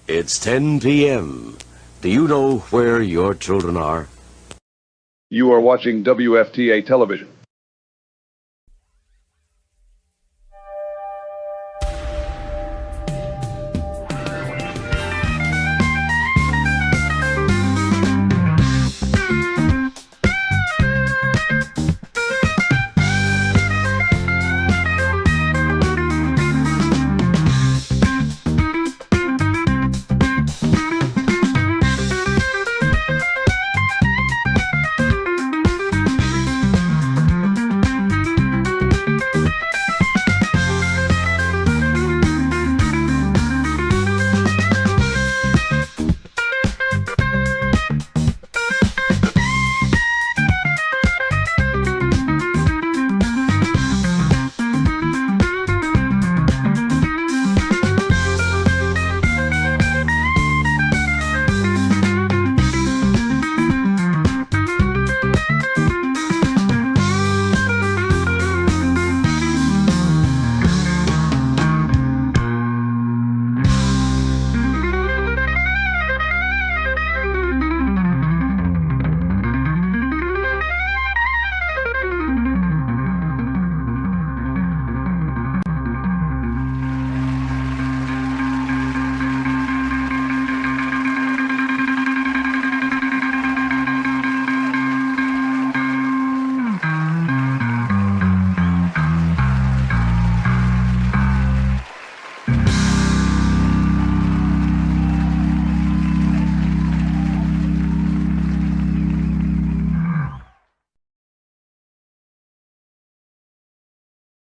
It's 10 p.m. Do you know where your children are? You are watching WFTA television.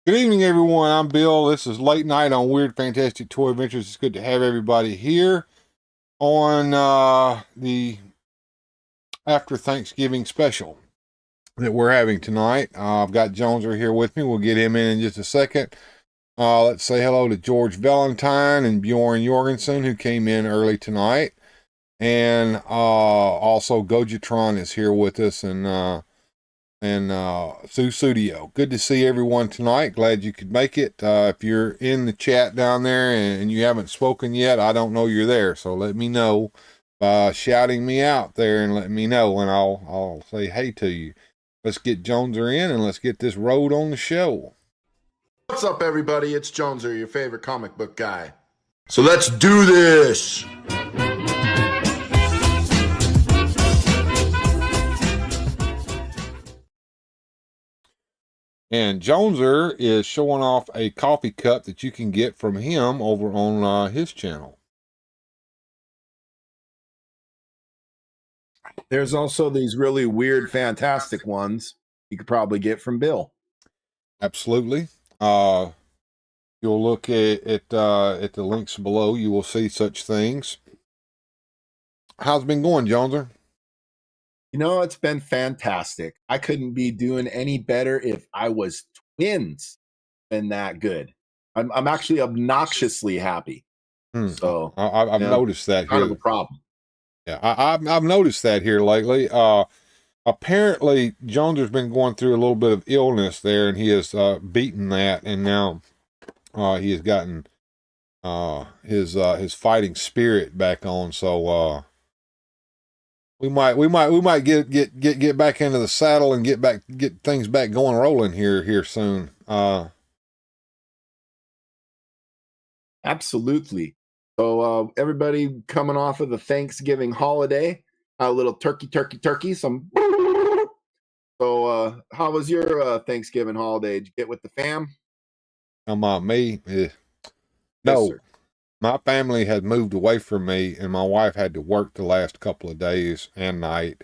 Good evening, everyone. I'm Bill. This is Late Night on Weird Fantastic Toy Adventures. It's good to have everybody here on the after Thanksgiving special that we're having tonight. I've got Joneser here with me. We'll get him in just a second. Let's say hello to George Valentine and Bjorn Jorgensen, who came in early tonight. And also Gojitron is here with us, and Sue Studio. Good to see everyone tonight. Glad you could make it. If you're in the chat down there and you haven't spoken yet, I don't know you're there, so let me know by shouting me out there and let me know, and I'll say hey to you. Let's get Joneser in and let's get this road on the show. What's up, everybody? It's Joneser, your favorite comic book guy. So let's do this! And Joneser is showing off a coffee cup that you can get from him over on his channel. There's also these really weird, fantastic ones you could probably get from Bill. Absolutely. You'll look at the links below. You will see such things. How's it been going, Joneser? You know, it's been fantastic. I couldn't be doing any better if I was twins. Been that good. I'm actually obnoxiously happy. So I've noticed that kind here. of a problem. Yeah, I've noticed that here lately. Apparently, Joneser's been going through a little bit of illness there, and he has beaten that, and now he has gotten his fighting spirit back on. So we might get back into the saddle and get things back going rolling here soon. Absolutely. So everybody coming off of the Thanksgiving holiday, a little turkey, some. So how was your Thanksgiving holiday? Did you get with the fam? Me? Yes, No. sir. My family had moved away from me, and my wife had to work the last couple of days and night,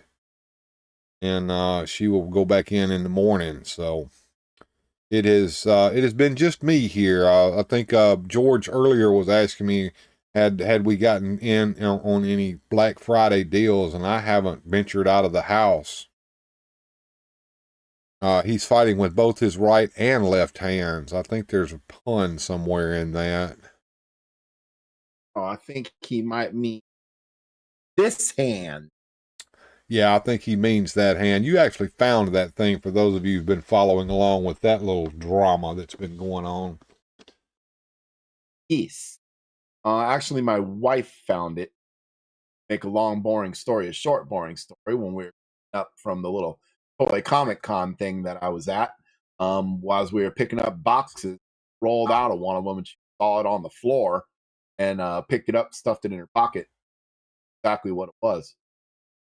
and she will go back in the morning. So it has been just me here. I think George earlier was asking me had we gotten in on any Black Friday deals, and I haven't ventured out of the house. He's fighting with both his right and left hands. I think there's a pun somewhere in that. Oh, I think he might mean this hand. Yeah, I think he means that hand. You actually found that thing, for those of you who've been following along with that little drama that's been going on. Yes. Actually, my wife found it. Make a long, boring story a short, boring story. When we were up from the little toy Comic Con thing that I was at, while we were picking up boxes, rolled out of one of them and she saw it on the floor and picked it up, stuffed it in her pocket. Exactly what it was.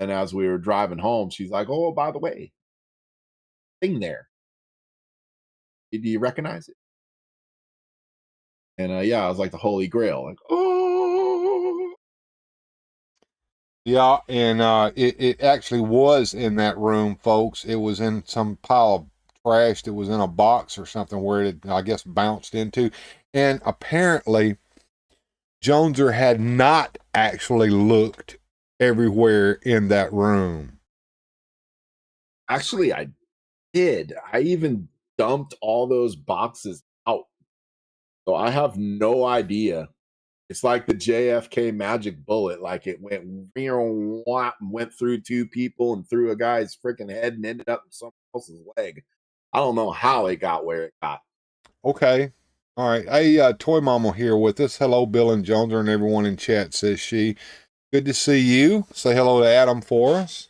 And as we were driving home, she's like, "Oh, by the way, thing there. Do you recognize it?" And yeah, I was like the Holy Grail. Like, oh. Yeah, and it actually was in that room, folks. It was in some pile of trash that was in a box or something where it, I guess, bounced into. And apparently, Joneser had not actually looked everywhere in that room. Actually, I did. I even dumped all those boxes out. So I have no idea. It's like the JFK magic bullet. Like it went through two people and through a guy's freaking head and ended up in someone else's leg. I don't know how it got where it got. Okay. All right. Hey, Toy Mama here with us. Hello, Bill and Joneser and everyone in chat, says she. Good to see you. Say hello to Adam for us.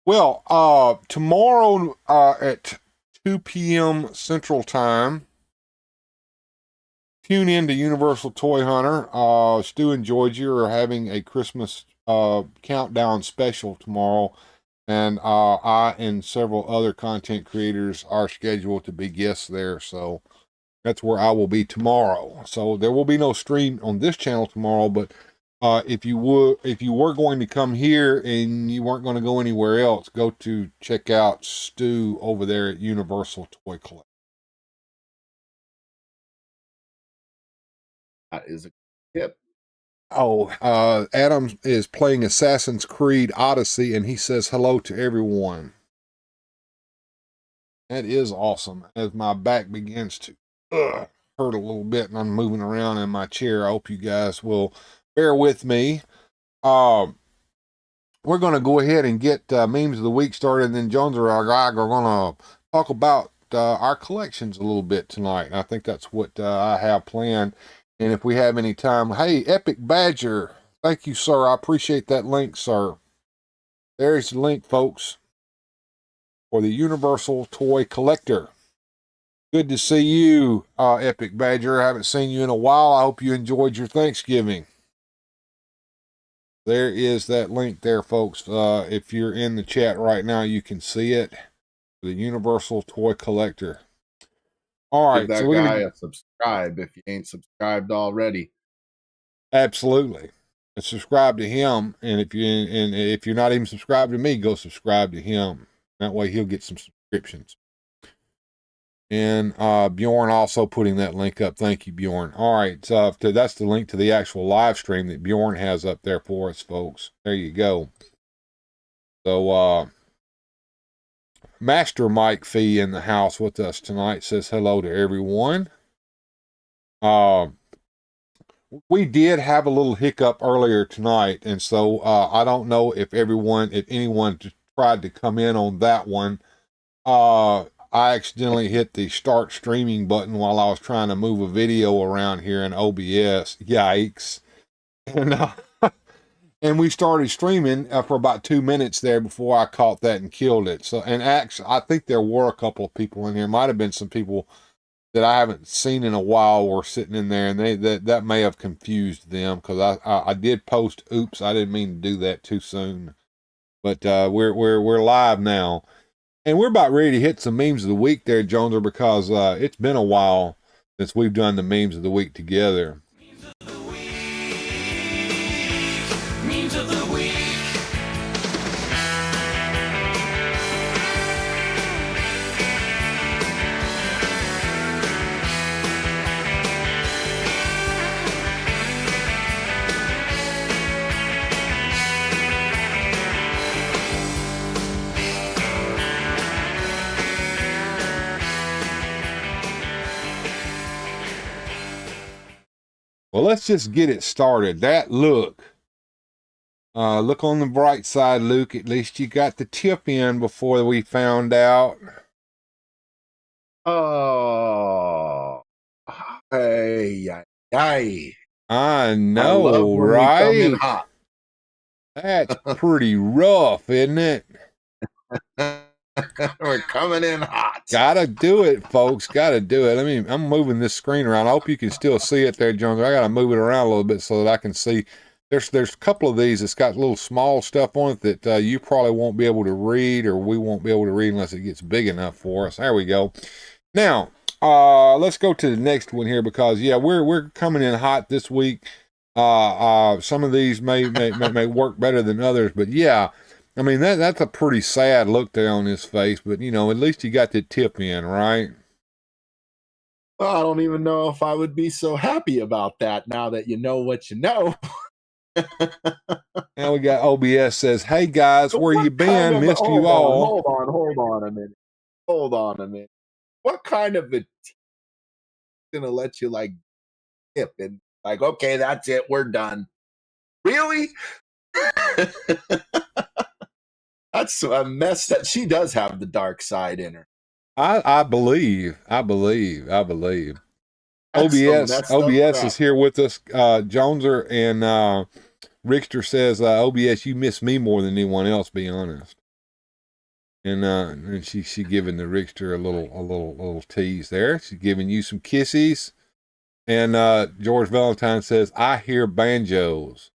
Well, tomorrow at 2 p.m. Central Time, tune in to Universal Toy Hunter. Stu and Georgie are having a Christmas countdown special tomorrow, and I and several other content creators are scheduled to be guests there, so that's where I will be tomorrow. So there will be no stream on this channel tomorrow, but if you were going to come here and you weren't going to go anywhere else, go to check out Stu over there at Universal Toy Collector. That is a tip. Oh, Adam is playing Assassin's Creed Odyssey, and he says hello to everyone. That is awesome. As my back begins to hurt a little bit, and I'm moving around in my chair, I hope you guys will bear with me. We're going to go ahead and get memes of the week started, and then Jones or Greg are going to talk about our collections a little bit tonight. I think that's what I have planned. And if we have any time, hey, Epic Badger, thank you, sir. I appreciate that link, sir. There's the link, folks, for the Universal Toy Collector. Good to see you, Epic Badger. I haven't seen you in a while. I hope you enjoyed your Thanksgiving. There is that link there, folks. If you're in the chat right now, you can see it. The Universal Toy Collector. All right. Give that guy a subscribe if you ain't subscribed already. Absolutely. Subscribe to him, and if you're not even subscribed to me, go subscribe to him. That way he'll get some subscriptions. And Bjorn also putting that link up. Thank you, Bjorn. All right, so that's the link to the actual live stream that Bjorn has up there for us, folks. There you go. So Master Mike Fee in the house with us tonight says hello to everyone. We did have a little hiccup earlier tonight, and so I don't know if anyone tried to come in on that one. I accidentally hit the start streaming button while I was trying to move a video around here in OBS. Yikes. And we started streaming for about 2 minutes there before I caught that and killed it. So, and actually, I think there were a couple of people in here. Might have been some people that I haven't seen in a while were sitting in there, and that may have confused them, because I did post, oops, I didn't mean to do that too soon. But we're live now. And we're about ready to hit some memes of the week there, Joneser, because it's been a while since we've done the memes of the week together. Memes of the week. Memes of the week. Well, let's just get it started. That look on the bright side, Luke. At least you got the tip in before we found out. Oh, hey. I know, right? That's pretty rough, isn't it? We're coming in hot. Gotta do it, folks. Gotta do it. I'm moving this screen around. I hope you can still see it there, Jones. I gotta move it around a little bit so that I can see. There's a couple of these that's got little small stuff on it that you probably won't be able to read, or we won't be able to read unless it gets big enough for us. There we go. Now, let's go to the next one here, because yeah, we're coming in hot this week. Some of these may work better than others, but yeah. I mean, that's a pretty sad look there on his face, but, you know, at least you got the tip in, right? Well, I don't even know if I would be so happy about that now that you know what you know. Now we got OBS says, hey, guys, where you been? Missed you all. Hold on a minute. What kind of a gonna let you, like, tip and, like, okay, that's it, we're done. Really? That's a mess that she does have the dark side in her. I believe. OBS is here with us. Joneser and Rickster says, OBS, you miss me more than anyone else, be honest. And she giving the Rickster a little tease there. She's giving you some kisses. And George Valentine says, I hear banjos.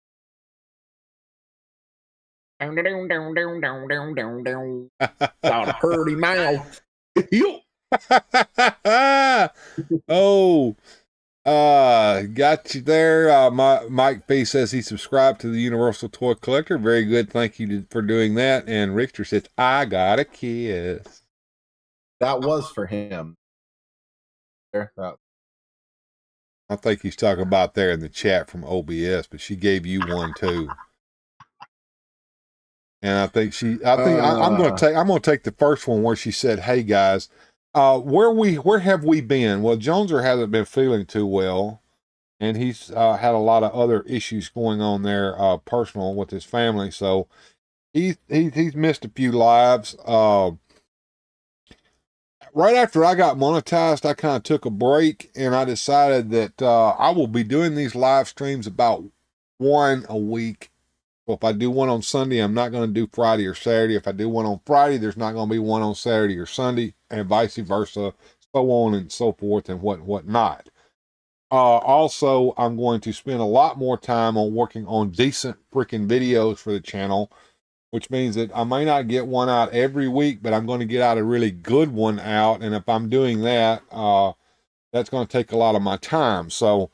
Got a hurdy mouth. Oh, Got you there. Mike B says he subscribed to the Universal Toy Collector. Very good. Thank you for doing that. And Richter says, I got a kiss. That was for him. There, that- I think he's talking about there in the chat from OBS, but she gave you one too. And I think I'm going to take the first one where she said, "Hey guys, where have we been?" Well, Joneser hasn't been feeling too well, and he's had a lot of other issues going on there, personal with his family. So he's missed a few lives. Right after I got monetized, I kind of took a break, and I decided that I will be doing these live streams about one a week. So if I do one on Sunday, I'm not going to do Friday or Saturday. If I do one on Friday, there's not going to be one on Saturday or Sunday, and vice versa, so on and so forth, and what not. Also, I'm going to spend a lot more time on working on decent freaking videos for the channel, which means that I may not get one out every week, but I'm going to get out a really good one out. And if I'm doing that, that's going to take a lot of my time. So,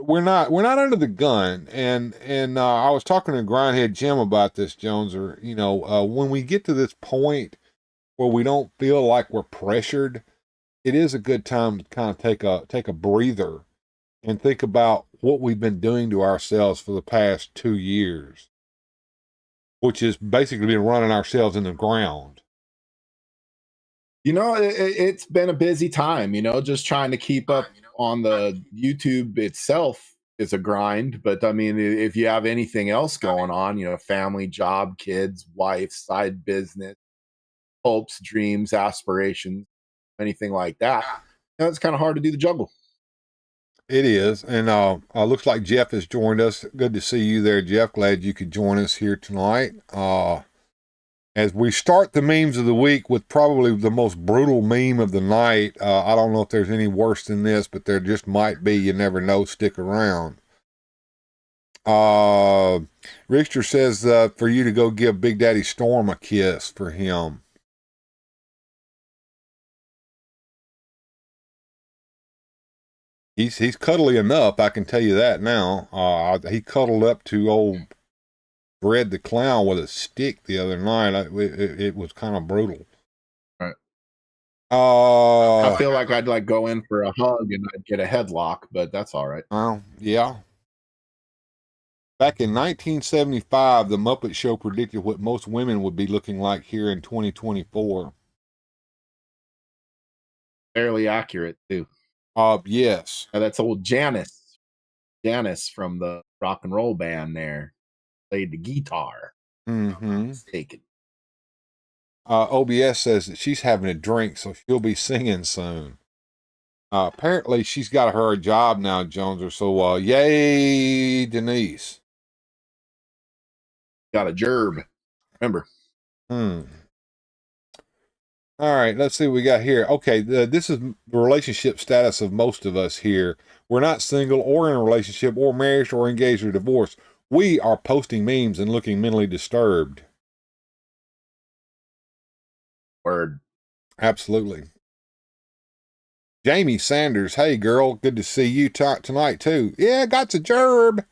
we're not under the gun. And I was talking to Grindhead Jim about this, Jones, or, when we get to this point where we don't feel like we're pressured, it is a good time to kind of take a breather and think about what we've been doing to ourselves for the past 2 years, which is basically been running ourselves in the ground. It's been a busy time, just trying to keep up on the YouTube itself is a grind. But I mean, if you have anything else going on, family, job, kids, wife, side business, hopes, dreams, aspirations, anything like that, it's kind of hard to do the juggle. It is. And looks like Jeff has joined us. Good to see you there, Jeff. Glad you could join us here tonight. As we start the memes of the week with probably the most brutal meme of the night. I don't know if there's any worse than this, but there just might be. You never know. Stick around. Richter says for you to go give Big Daddy Storm a kiss for him. He's cuddly enough, I can tell you that now. He cuddled up to old Fred the Clown with a stick the other night. It was kind of brutal. Right. I feel like I'd go in for a hug and I'd get a headlock, but that's all right. Well, yeah. Back in 1975, the Muppet Show predicted what most women would be looking like here in 2024. Fairly accurate too. Yes. That's old Janice. Janice from the rock and roll band there played the guitar. Mm-hmm. Mistaken. OBS says that she's having a drink, so she'll be singing soon. Apparently, she's got her a job now, Jones. So, yay, Denise. Got a gerb. Remember. All right, let's see what we got here. Okay, this is the relationship status of most of us here. We're not single or in a relationship or married or engaged or divorced. We are posting memes and looking mentally disturbed. Word. Absolutely. Jamie Sanders, hey girl, good to see you tonight too. Yeah, got a gerb.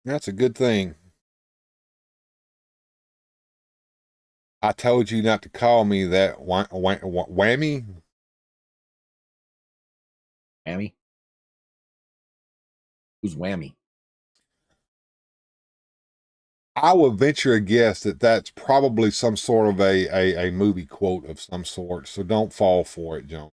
That's a good thing. I told you not to call me that whammy. Whammy? Who's Whammy? I would venture a guess that that's probably some sort of a movie quote of some sort, so don't fall for it, John.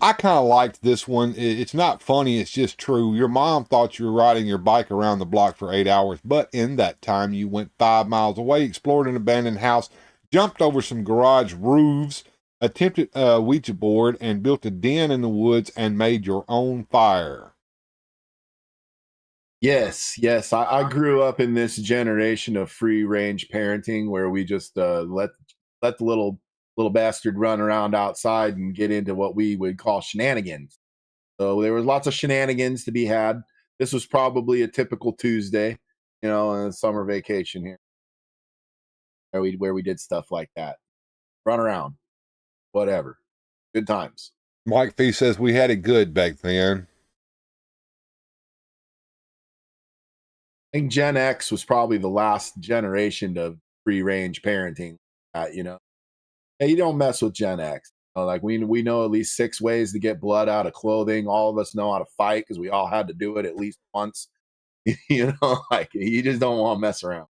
I kind of liked this one. It's not funny, it's just true. Your mom thought you were riding your bike around the block for 8 hours, but in that time you went 5 miles away, explored an abandoned house, jumped over some garage roofs, attempted a Ouija board, and built a den in the woods and made your own fire. Yes. I grew up in this generation of free range parenting where we just let the little bastard run around outside and get into what we would call shenanigans. So there was lots of shenanigans to be had. This was probably a typical Tuesday, in a summer vacation here. where we did stuff like that. Run around, whatever. Good times. Mike Fee says we had it good back then. I think Gen X was probably the last generation of free range parenting. You know, yeah, you don't mess with Gen X. You know, like we know at least 6 ways to get blood out of clothing. All of us know how to fight because we all had to do it at least once. You know, like you just don't want to mess around.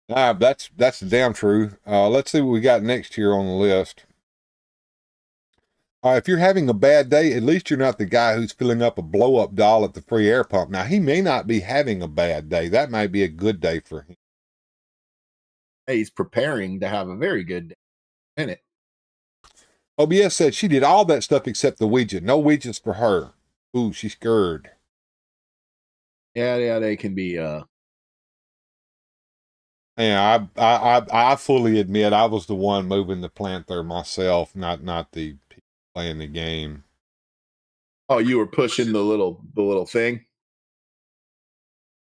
That's damn true. Let's see what we got next here on the list. If you're having a bad day, at least you're not the guy who's filling up a blow-up doll at the free air pump. Now, he may not be having a bad day. That might be a good day for him. Hey, he's preparing to have a very good day in it. OBS said she did all that stuff except the Ouija. No Ouijas for her. Ooh, she's scared. Yeah, they can be. Yeah, I fully admit I was the one moving the plant there myself, not the people playing the game. Oh, you were pushing the little thing,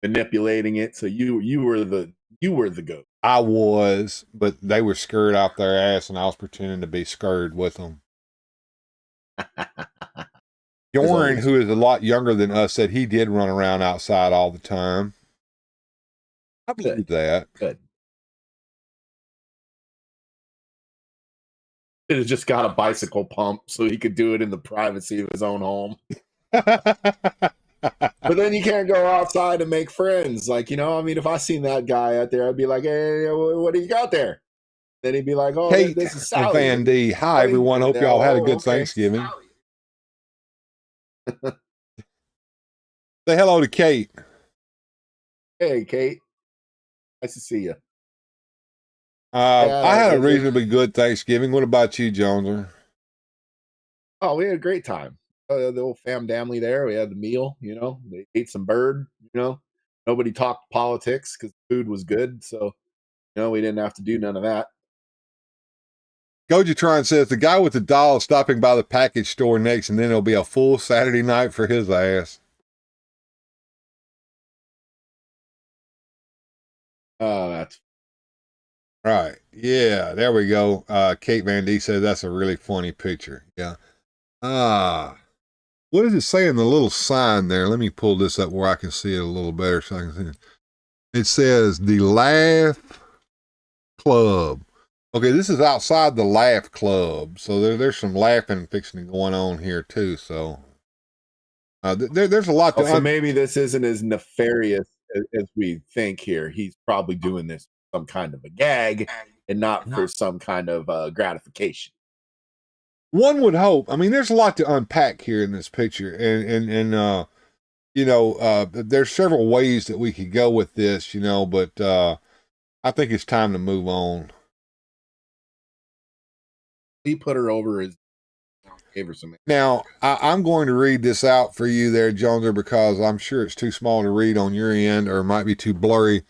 manipulating it. So you were the goat. I was, but they were scared out their ass, and I was pretending to be scared with them. Jorn, who is a lot younger than us, said he did run around outside all the time. I believe that. Good. He just got a bicycle pump so he could do it in the privacy of his own home. But then you can't go outside and make friends. Like, you know, I mean, if I seen that guy out there, I'd be like, hey, what do you got there? Then he'd be like, oh, Kate this is Sally. Van D. Hi, everyone. Hope y'all had a good Thanksgiving. Say hello to Kate. Hey, Kate. Nice to see you. I had a reasonably good Thanksgiving. What about you, Joneser? Oh, we had a great time. The old family there. We had the meal, you know. They ate some bird, you know. Nobody talked politics because the food was good. So, you know, we didn't have to do none of that. Gojatron says the guy with the doll stopping by the package store next, and then it'll be a full Saturday night for his ass. Oh, that's right. Yeah, there we go. Kate Van D says that's a really funny picture. Yeah. What does it say in the little sign there? Let me pull this up where I can see it a little better so I can see it. It says the Laugh Club. Okay, this is outside the Laugh Club, so there's some laughing fixing going on here too. So there's a lot. So maybe this isn't as nefarious as we think here. He's probably doing this for some kind of a gag and not for some kind of gratification. One would hope. I mean, there's a lot to unpack here in this picture, and you know, there's several ways that we could go with this, you know, but I think it's time to move on. He put her over his. Gave her some. Now, I'm going to read this out for you there, Joneser, because I'm sure it's too small to read on your end, or it might be too blurry.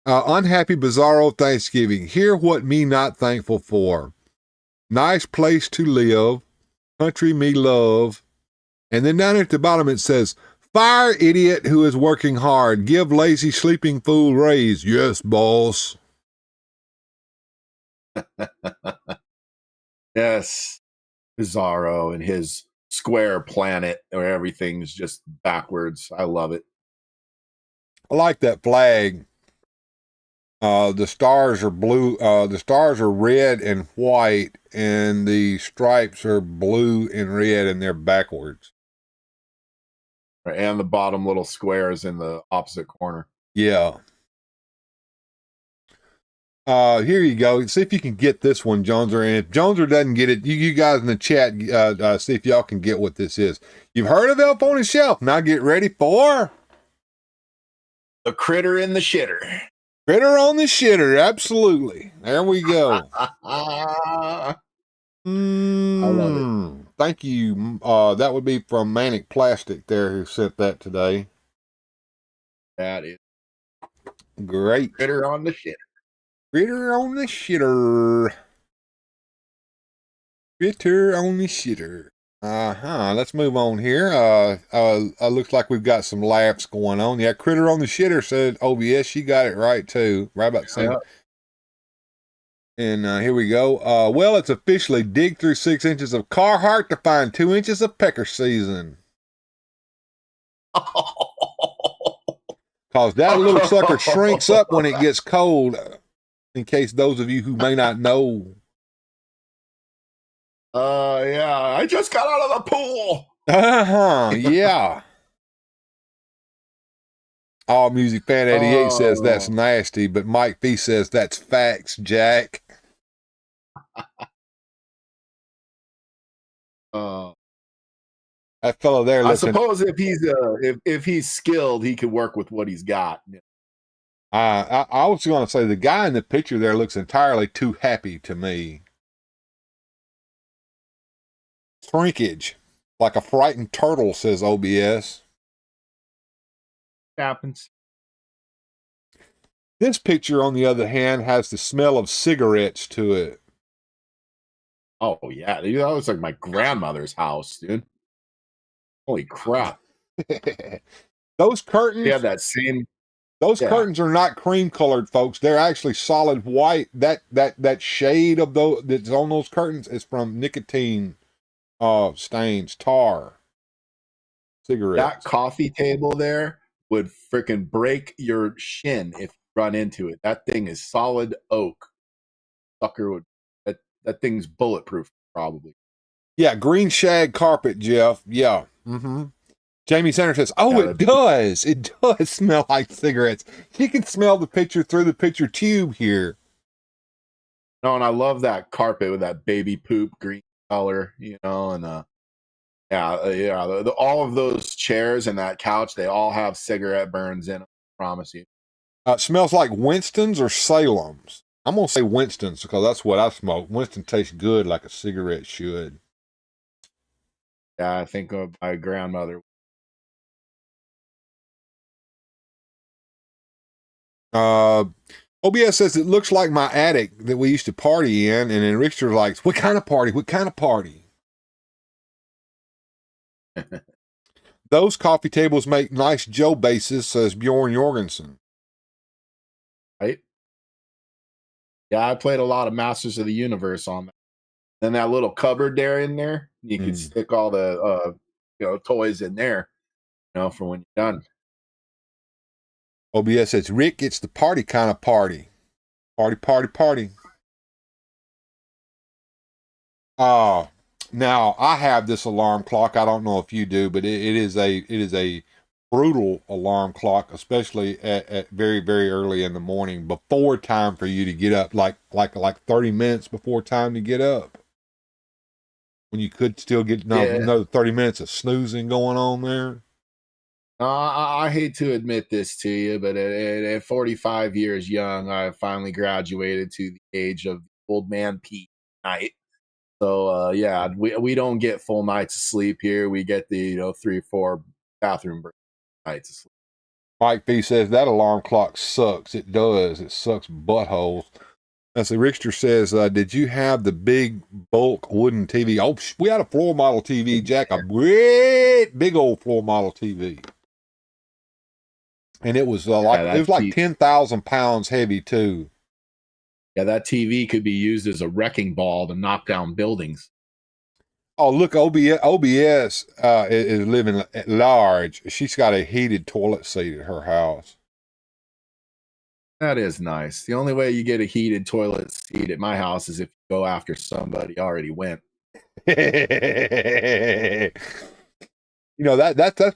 Unhappy Bizarro Thanksgiving. Hear what me not thankful for. Nice place to live. Country me love. And then down at the bottom it says, fire idiot who is working hard. Give lazy sleeping fool raise. Yes, boss. Yes. Bizarro and his square planet where everything's just backwards. I love it. I like that flag. The stars are blue. The stars are red and white, and the stripes are blue and red, and they're backwards. And the bottom little square is in the opposite corner. Yeah. Here you go. See if you can get this one, Joneser. And if Joneser doesn't get it, you guys in the chat, see if y'all can get what this is. You've heard of Elf on the Shelf. Now get ready for the critter in the shitter. Critter on the shitter. Absolutely. There we go. I love it. Thank you. That would be from Manic Plastic there who sent that today. That is great. Critter on the shitter. Critter on the shitter. Critter on the shitter. Let's move on here. Looks like we've got some laughs going on. Yeah, Critter on the shitter said OBS. She got it right too. Right about the same. And here we go. Well, it's officially dig through 6 inches of Carhartt to find 2 inches of pecker season. Cause that little sucker shrinks up when it gets cold. In case those of you who may not know. Yeah, I just got out of the pool. Yeah. All Music Fan 88 says that's nasty, but Mike B says that's facts, Jack. That fellow there. I suppose if he's skilled, he can work with what he's got. I was going to say the guy in the picture there looks entirely too happy to me. Shrinkage, like a frightened turtle, says OBS. Happens. This picture, on the other hand, has the smell of cigarettes to it. Oh yeah, dude, that looks like my grandmother's house, dude. Holy crap! Those curtains. Yeah, that same. Those curtains are not cream colored, folks. They're actually solid white. That shade of those that's on those curtains is from nicotine stains, tar, cigarettes. That coffee table there would freaking break your shin if you run into it. That thing is solid oak. Sucker would. That thing's bulletproof, probably. Yeah, green shag carpet, Jeff. Yeah. Mm-hmm. Jamie Sanders says, "Oh, it does. It does smell like cigarettes. You can smell the picture through the picture tube here." No, and I love that carpet with that baby poop green color, and all of those chairs and that couch, they all have cigarette burns in them. I promise you. It smells like Winston's or Salem's. I'm gonna say Winston's because that's what I smoke. Winston tastes good like a cigarette should. Yeah, I think of my grandmother. OBS says it looks like my attic that we used to party in, and then Richter likes, what kind of party? What kind of party? Those coffee tables make nice Joe bases, says Bjorn Jorgensen. Right? Yeah, I played a lot of Masters of the Universe on that. Then that little cupboard there in there, you could stick all the toys in there, for when you're done. OBS says, Rick, it's the party kind of party. Party, party, party. Now I have this alarm clock. I don't know if you do, but it is a brutal alarm clock, especially at very, very early in the morning, before time for you to get up, like 30 minutes before time to get up. When you could still get another 30 minutes of snoozing going on there. I hate to admit this to you, but at 45 years young, I finally graduated to the age of old man Pete night. So we don't get full nights of sleep here. We get the 3-4 bathroom break nights of sleep. Mike B says that alarm clock sucks. It does. It sucks buttholes. As the Richter says, did you have the big bulk wooden TV? Oh, we had a floor model TV, Jack. A great big old floor model TV. And it was like 10,000 pounds heavy too. Yeah, that TV could be used as a wrecking ball to knock down buildings. Oh, look, OBS is living at large. She's got a heated toilet seat at her house. That is nice. The only way you get a heated toilet seat at my house is if you go after somebody already went. That's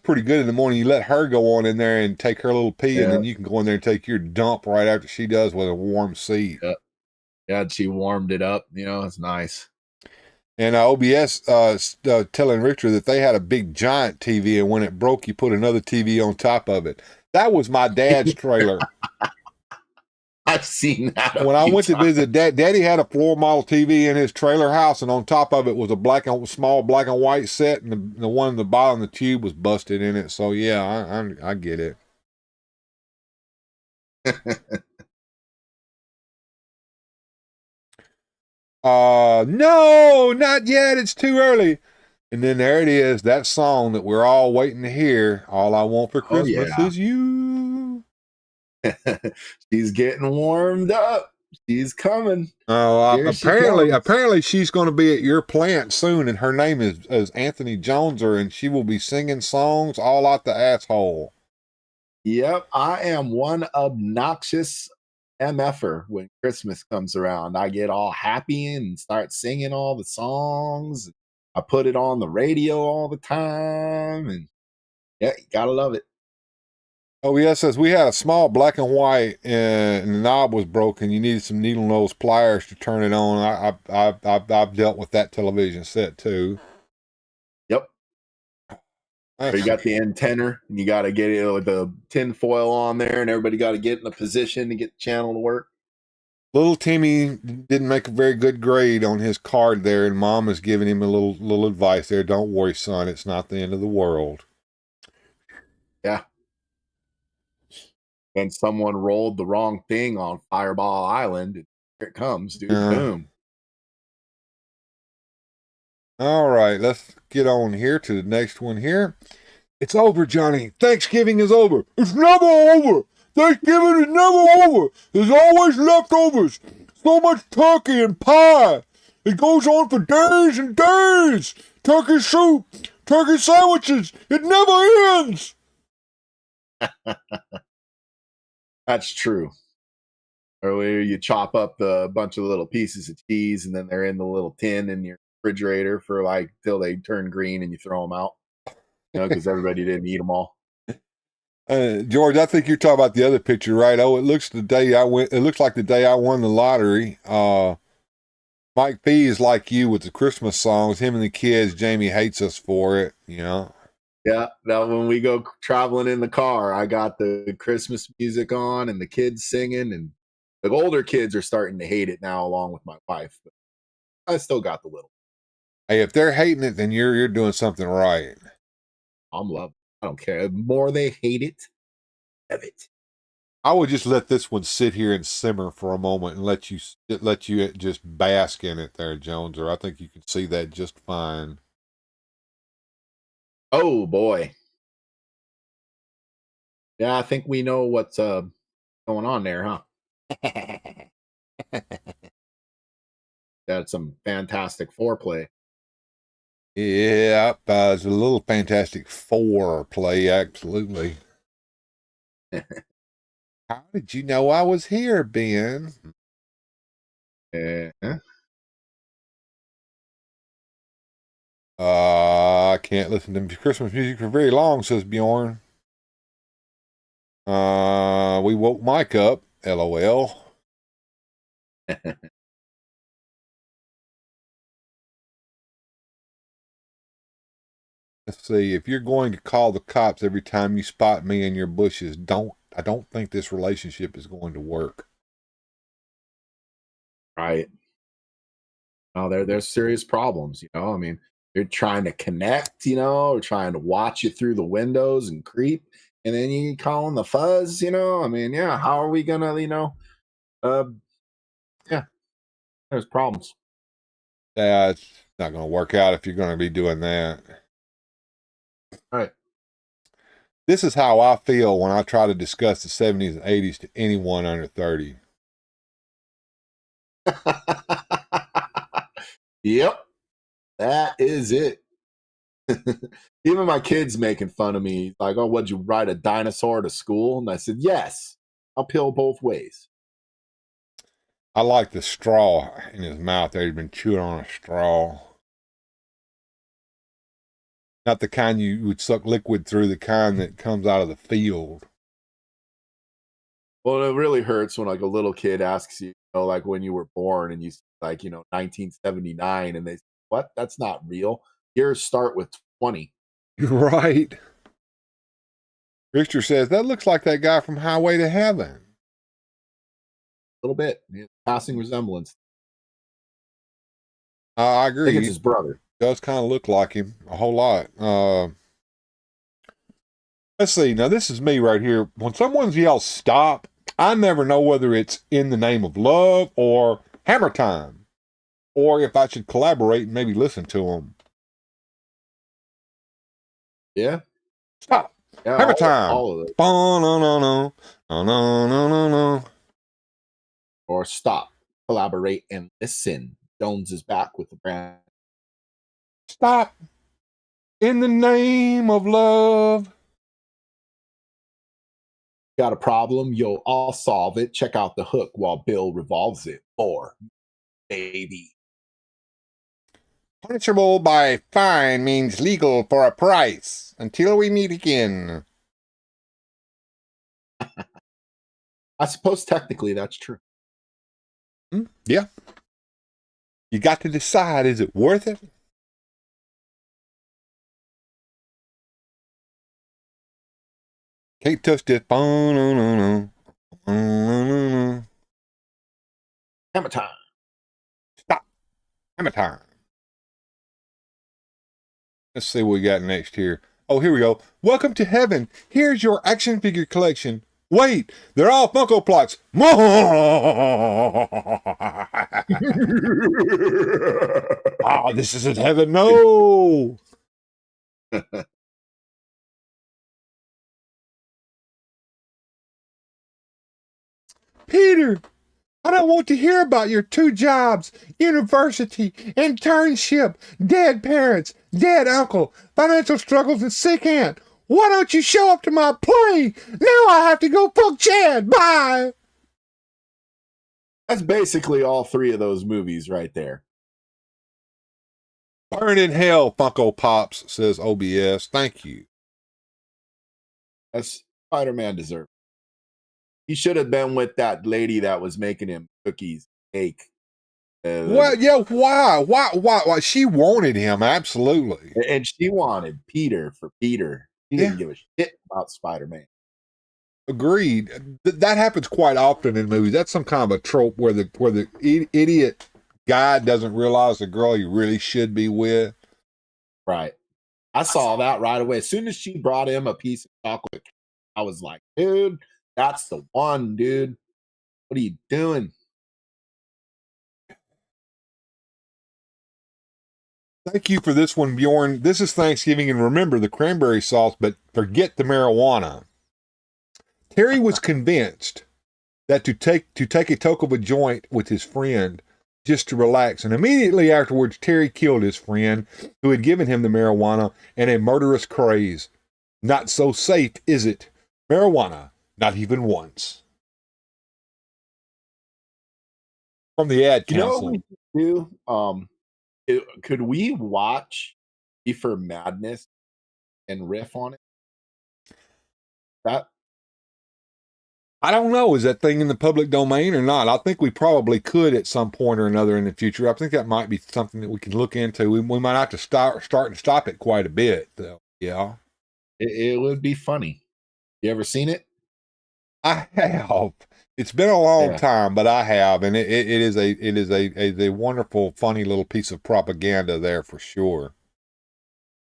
pretty good in the morning. You let her go on in there and take her little pee, and then you can go in there and take your dump right after she does with a warm seat. Yeah, she warmed it up. It's nice. And OBS telling Richard that they had a big giant TV, and when it broke, you put another TV on top of it. That was my dad's trailer. I've seen that. When I went to visit Daddy had a floor model TV in his trailer house, and on top of it was a small black and white set, and the one in the bottom of the tube was busted in it. So yeah, I get it. No, not yet. It's too early. And then there it is, that song that we're all waiting to hear. All I want for Christmas is you. She's getting warmed up. She's coming. Oh, Here she apparently, comes. apparently she's going to be at your plant soon, and her name is Anthony Joneser, and she will be singing songs all out the asshole. Yep, I am one obnoxious MFer when Christmas comes around. I get all happy and start singing all the songs. I put it on the radio all the time, and yeah, you gotta love it. Oh, yes, says we had a small black and white, and the knob was broken. You needed some needle nose pliers to turn it on. I've dealt with that television set too. Yep. So you got the antenna, and you got to get it with the tin foil on there, and everybody got to get in a position to get the channel to work. Little Timmy didn't make a very good grade on his card there, and Mom is giving him a little advice there. Don't worry, son. It's not the end of the world. Yeah. And someone rolled the wrong thing on Fireball Island. Here it comes, dude. Boom. All right, let's get on here to the next one here. It's over, Johnny. Thanksgiving is over. It's never over. Thanksgiving is never over. There's always leftovers. So much turkey and pie. It goes on for days and days. Turkey soup, turkey sandwiches. It never ends. That's true. Earlier, you chop up a bunch of little pieces of cheese, and then they're in the little tin in your refrigerator for like till they turn green, and you throw them out. You know, because everybody didn't eat them all. George, I think you're talking about the other picture, right? Oh, it looks like the day I won the lottery. Mike P is like you with the Christmas songs. Him and the kids. Jamie hates us for it. You know. Yeah. Now, when we go traveling in the car, I got the Christmas music on and the kids singing, and the older kids are starting to hate it now, along with my wife. But I still got the little. Hey, if they're hating it, then you're doing something right. I'm loving it. I don't care. The more they hate it, love it. I would just let this one sit here and simmer for a moment and let you just bask in it there, Jones, or I think you can see that just fine. Oh boy. Yeah, I think we know what's going on there, huh? That's some fantastic foreplay. Yeah, it's a little Fantastic Four play, absolutely. How did you know I was here, Ben? I can't listen to Christmas music for very long, says Bjorn. We woke Mike up, LOL. Let's see. If you're going to call the cops every time you spot me in your bushes, I don't think this relationship is going to work. Right. Oh, there's serious problems, you know. I mean, they're trying to connect, you know, or trying to watch you through the windows and creep, and then you call them the fuzz, you know. I mean, yeah, how are we gonna, you know, yeah, there's problems. Yeah, it's not going to work out if you're going to be doing that. All right. This is how I feel when I try to discuss the 70s and 80s to anyone under 30. Yep, that is it. Even my kids making fun of me, like, "Oh, would you ride a dinosaur to school?" And I said, "Yes, uphill both ways." I like the straw in his mouth there. He's been chewing on a straw. Not the kind you would suck liquid through, the kind that comes out of the field. Well, it really hurts when like a little kid asks you, you know, like when you were born, and you like, you know, 1979, and they say, "What? That's not real. Years start with 20." You're right. Richter says, that looks like that guy from Highway to Heaven. A little bit. Yeah, passing resemblance. I I agree. think it's his brother. Does kind of look like him a whole lot. Let's see. Now, this is me right here. When someone yells stop, I never know whether it's in the name of love or hammer time, or if I should collaborate and maybe listen to them. Yeah. Stop. Yeah, Hammer time. all of it. No, no, no, no, no, no, no, no. or stop, collaborate, and listen. Jones is back with the brand. Stop. In the name of love. Got a problem? Yo, I'll solve it. Check out the hook while Bill revolves it. Or, baby. Punishable by fine means legal for a price. Until we meet again. I suppose technically that's true. Yeah. You got to decide, is it worth it? Can't touch this. Hammer time. Stop. Hammer time. Let's see what we got next here. Oh, here we go. Welcome to heaven. Here's your action figure collection. Wait, they're all Funko Plots. Oh, this isn't heaven. No. Peter, I don't want to hear about your 2 jobs, university, internship, dead parents, dead uncle, financial struggles, and sick aunt. Why don't you show up to my play? Now I have to go fuck Chad. Bye. That's basically all 3 of those movies right there. Burn in hell, Funko Pops, says OBS. Thank you. That's Spider-Man deserved. He should have been with that lady that was making him cookies, cake. Well, yeah, why? She wanted him, absolutely. And she wanted Peter for Peter. She didn't give a shit about Spider-Man. Agreed. That happens quite often in movies. That's some kind of a trope where the idiot guy doesn't realize the girl he really should be with. Right. I saw that right away. As soon as she brought him a piece of chocolate, I was like, dude, that's the one, dude. What are you doing? Thank you for this one, Bjorn. This is Thanksgiving, and remember the cranberry sauce, but forget the marijuana. Terry was convinced that to take a toke of a joint with his friend just to relax, and immediately afterwards, Terry killed his friend who had given him the marijuana and a murderous craze. Not so safe, is it? Marijuana, not even once. From the ad council. You know what we do? Could we watch Reefer Madness and riff on it? That I don't know. Is that thing in the public domain or not? I think we probably could at some point or another in the future. I think that might be something that we can look into. We might have to start and stop it quite a bit, though. Yeah, it would be funny. You ever seen it? I have. It's been a long time, but I have, and it is a wonderful, funny little piece of propaganda there for sure.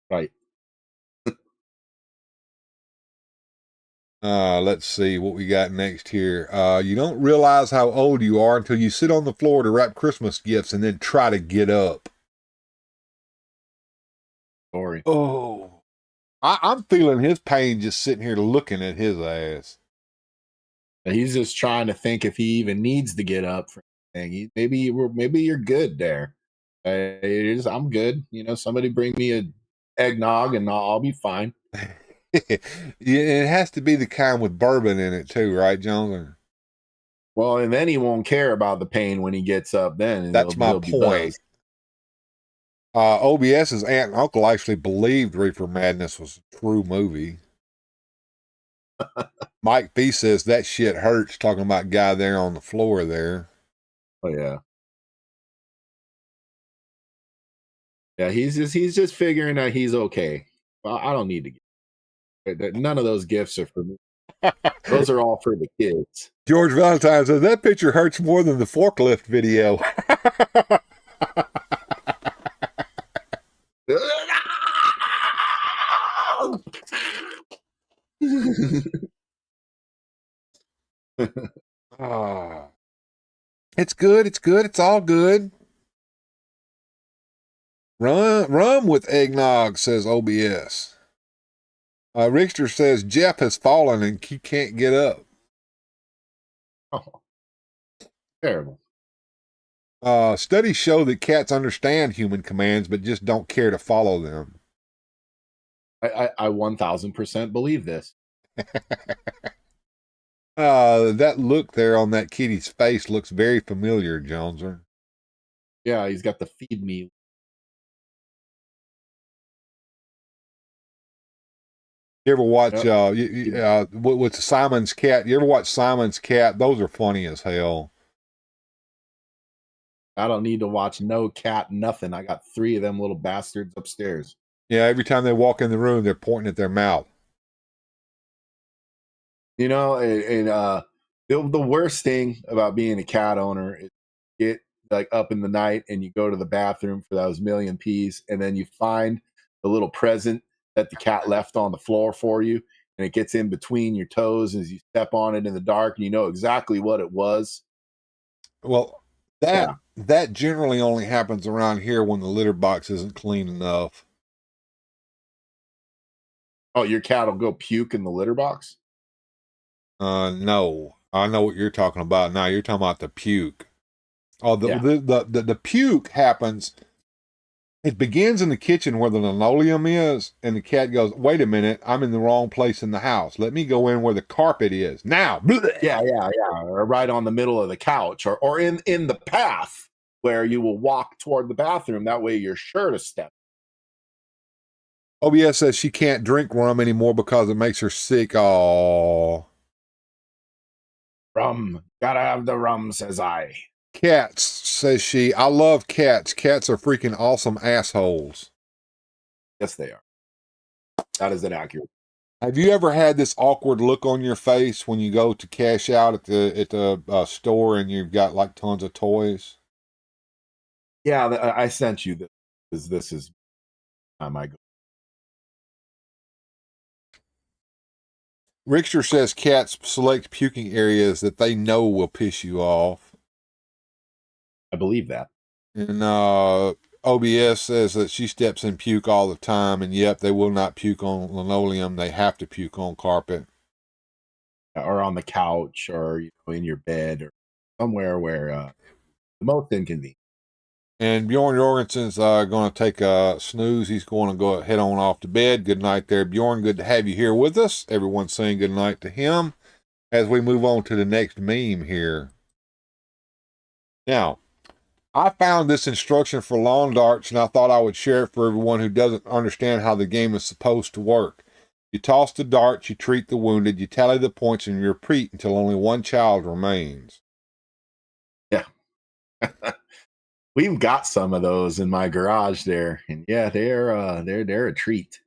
Right. Let's see what we got next here. You don't realize how old you are until you sit on the floor to wrap Christmas gifts and then try to get up. Sorry. Oh, I'm feeling his pain just sitting here looking at his ass. He's just trying to think if he even needs to get up for anything. Maybe you're good there. I'm good. You know, somebody bring me a eggnog and I'll be fine. It has to be the kind with bourbon in it too, right, Jones? Well, and then he won't care about the pain when he gets up. Then that's my point. OBS's aunt and uncle actually believed Reefer Madness was a true movie. Mike B says that shit hurts, talking about guy there on the floor there. Oh yeah. Yeah, he's just figuring that he's okay. I don't need to get none of those gifts are for me. Those are all for the kids. George Valentine says that picture hurts more than the forklift video. It's good. It's good. It's all good. Rum with eggnog, says OBS. Richter says Jeff has fallen and he can't get up. Oh. Terrible. Studies show that cats understand human commands, but just don't care to follow them. I 1000% believe this. That look there on that kitty's face looks very familiar, Joneser. Yeah, he's got the feed me. You ever watch what's Simon's Cat? You ever watch Simon's Cat? Those are funny as hell. I don't need to watch no cat, nothing. I got 3 of them little bastards upstairs. Yeah, every time they walk in the room, they're pointing at their mouth. You know, the worst thing about being a cat owner is you get like up in the night and you go to the bathroom for those million pees, and then you find the little present that the cat left on the floor for you, and it gets in between your toes as you step on it in the dark, and you know exactly what it was. Well, that generally only happens around here when the litter box isn't clean enough. Oh, your cat will go puke in the litter box? No. I know what you're talking about now. You're talking about the puke. Oh, Yeah. the puke happens. It begins in the kitchen where the linoleum is, and the cat goes, "Wait a minute, I'm in the wrong place in the house. Let me go in where the carpet is now." Yeah. Or right on the middle of the couch, or in the path where you will walk toward the bathroom. That way you're sure to step. OBS says she can't drink rum anymore because it makes her sick. Oh, Rum. Gotta have the rum, says I. cats, says she. I love cats. Cats are freaking awesome assholes. Yes, they are. That is inaccurate. Have you ever had this awkward look on your face when you go to cash out at the store and you've got like tons of toys? Yeah, I sent you this. This is time I go. Richter says cats select puking areas that they know will piss you off. I believe that. And OBS says that she steps in puke all the time, and yep, they will not puke on linoleum. They have to puke on carpet. Or on the couch, or in your bed, or somewhere where the most inconvenient. And Bjorn Jorgensen's going to take a snooze. He's going to go head on off to bed. Good night there, Bjorn. Good to have you here with us. Everyone's saying good night to him as we move on to the next meme here. Now, I found this instruction for lawn darts, and I thought I would share it for everyone who doesn't understand how the game is supposed to work. You toss the darts, you treat the wounded, you tally the points, and you repeat until only one child remains. Yeah. We've got some of those in my garage there, and yeah, they're a treat.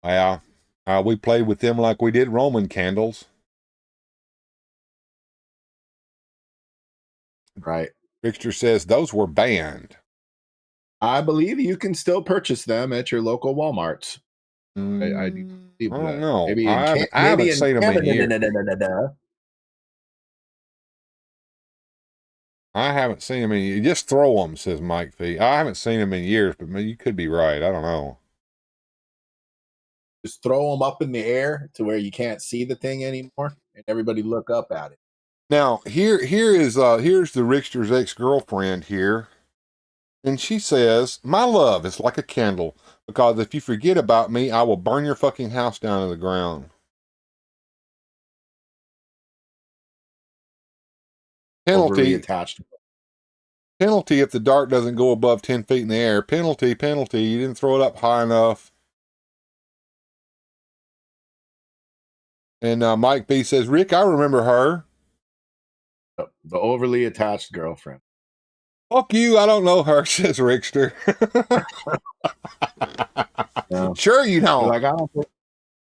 Yeah, we played with them like we did Roman candles. Right. Richter says those were banned. I believe you can still purchase them at your local Walmarts. I do believe I don't that. know. Maybe I haven't seen them in years. I haven't seen them in years. Just throw them, says Mike V. I haven't seen them in years, but you could be right. I don't know. Just throw them up in the air to where you can't see the thing anymore, and everybody look up at it. Now, here's the Rickster's ex-girlfriend here. And she says, "My love is like a candle, because if you forget about me, I will burn your fucking house down to the ground." Overly attached. Penalty if the dart doesn't go above 10 feet in the air. Penalty. You didn't throw it up high enough. And Mike B says, "Rick, I remember her." The overly attached girlfriend. Fuck you, I don't know her, says Rickster. No. Sure you don't.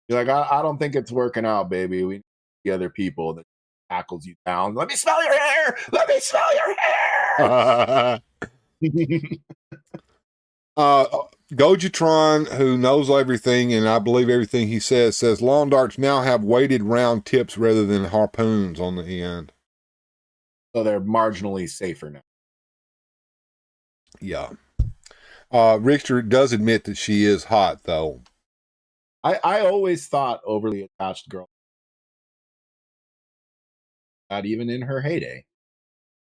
You're like, I don't think it's working out, baby. We need the other people that tackles you down. Let me smell your hair. Let me smell your hair. Gojitron, who knows everything, and I believe everything he says lawn darts now have weighted round tips rather than harpoons on the end. So they're marginally safer now. Yeah. Richter does admit that she is hot, though. I always thought overly attached girl. not even in her heyday.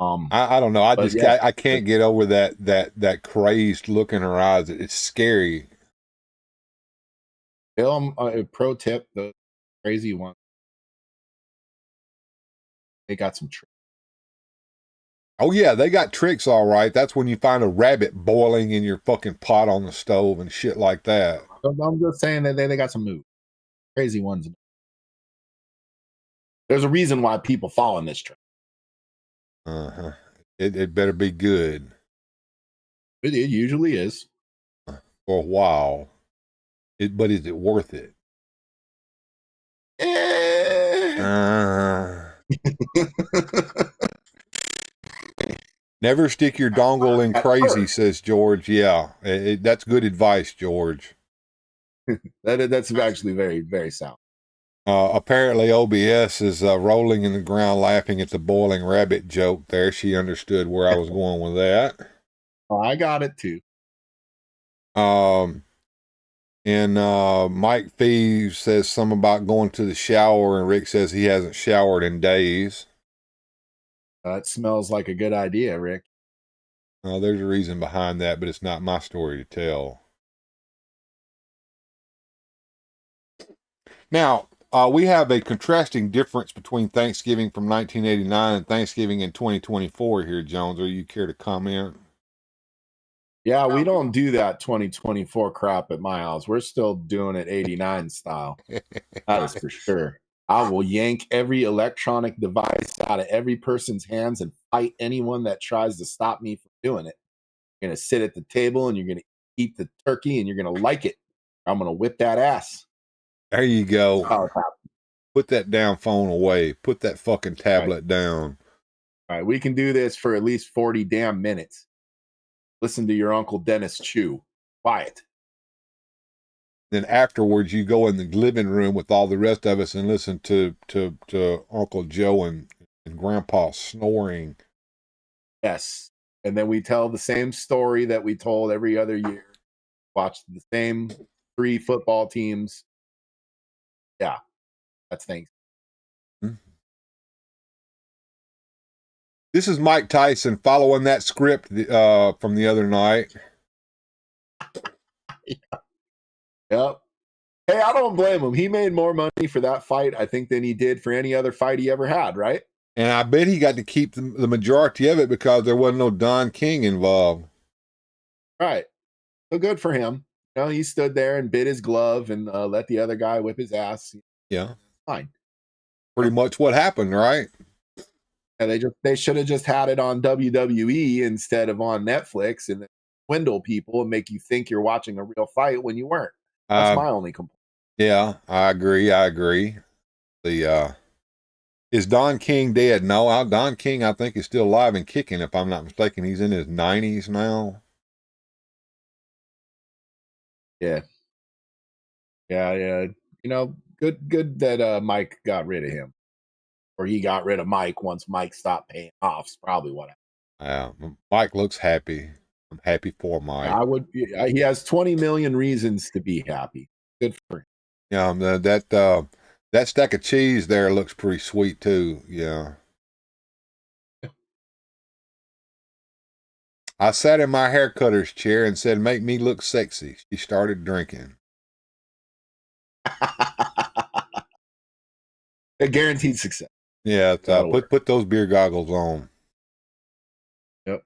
I don't know. I But just yeah. I can't get over that crazed look in her eyes. It's scary. Bill, pro tip: the crazy one, they got some tricks. Oh yeah, they got tricks, all right. That's when you find a rabbit boiling in your fucking pot on the stove and shit like that. I'm just saying that they got some moves, crazy ones. There's a reason why people fall in this trick. Uh-huh. It better be good It usually is. for a while. But is it worth it? Never stick your dongle in crazy, says George. Yeah, that's good advice, George. That's actually very, very sound. Apparently, OBS is rolling in the ground laughing at the boiling rabbit joke there. She understood where I was going with that. I got it too. And Mike Thieves says something about going to the shower, and Rick says he hasn't showered in days. It smells like a good idea, Rick. There's a reason behind that, but it's not my story to tell. Now, we have a contrasting difference between Thanksgiving from 1989 and Thanksgiving in 2024 here, Jones. Are you care to comment? Yeah, we don't do that 2024 crap at my house. We're still doing it 89 style. That is for sure. I will yank every electronic device out of every person's hands and fight anyone that tries to stop me from doing it. You're going to sit at the table and you're going to eat the turkey and you're going to like it. I'm going to whip that ass. There you go. That's how it happens. Put that damn phone away. Put that fucking tablet down. All right, we can do this for at least 40 damn minutes. Listen to your Uncle Dennis chew. Quiet. Then afterwards, you go in the living room with all the rest of us and listen to Uncle Joe and Grandpa snoring. Yes. And then we tell the same story that we told every other year. Watch the same 3 football teams. Yeah. That's things. This is Mike Tyson following that script from the other night. Yep. Hey, I don't blame him. He made more money for that fight, I think, than he did for any other fight he ever had, right? And I bet he got to keep the majority of it because there wasn't no Don King involved. Right. So good for him. You know, he stood there and bit his glove and let the other guy whip his ass. Yeah. Fine. Pretty much what happened, right? And they should have just had it on WWE instead of on Netflix and swindle people and make you think you're watching a real fight when you weren't. That's my only complaint. Yeah, I agree. The is Don King dead? No, Don King I think is still alive and kicking, if I'm not mistaken. He's in his 90s now. Yeah. You know, good that Mike got rid of him. Or he got rid of Mike once Mike stopped paying off. Is probably what happened. Mike looks happy. I'm happy for Mike. He has 20 million reasons to be happy. Good for him. Yeah, that stack of cheese there looks pretty sweet too. Yeah. I sat in my hair cutter's chair and said, "Make me look sexy." She started drinking. A guaranteed success. Yeah, put those beer goggles on. Yep.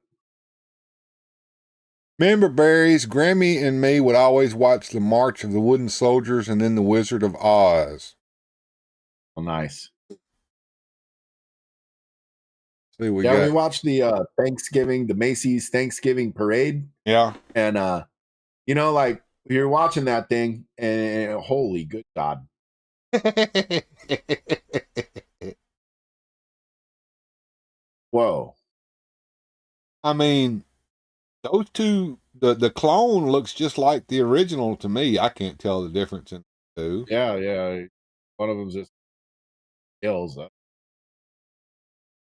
Remember, Berries, Grammy and me would always watch the March of the Wooden Soldiers and then the Wizard of Oz. Oh, nice. See, we watched the Thanksgiving, the Macy's Thanksgiving parade. Yeah. And you know, like you're watching that thing and holy good God. Whoa. I mean, those two, the clone looks just like the original to me. I can't tell the difference in the two. Yeah. One of them's just kills.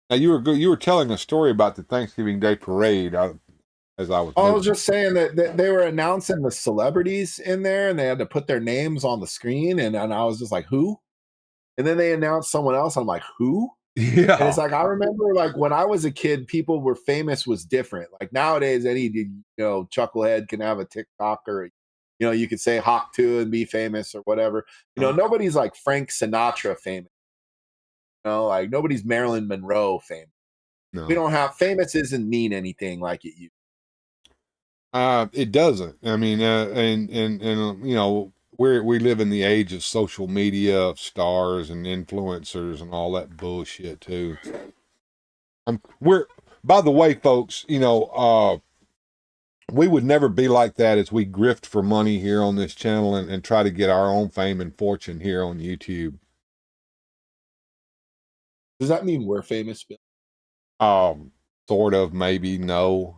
Now you were telling a story about the Thanksgiving Day parade as I was. I was just saying that they were announcing the celebrities in there, and they had to put their names on the screen, and I was just like, who? And then they announced someone else. I'm like, who? Yeah. And it's like, I remember like when I was a kid, people were famous was different. Like nowadays, any, chucklehead can have a TikTok or, you could say Hawk 2 and be famous or whatever. Nobody's like Frank Sinatra famous. Like nobody's Marilyn Monroe famous. No. We don't have famous doesn't mean anything like it used. It doesn't. I mean, and we live in the age of social media, of stars and influencers and all that bullshit too. By the way, folks, we would never be like that as we grift for money here on this channel and try to get our own fame and fortune here on YouTube. Does that mean we're famous, Bill? Sort of, maybe, no.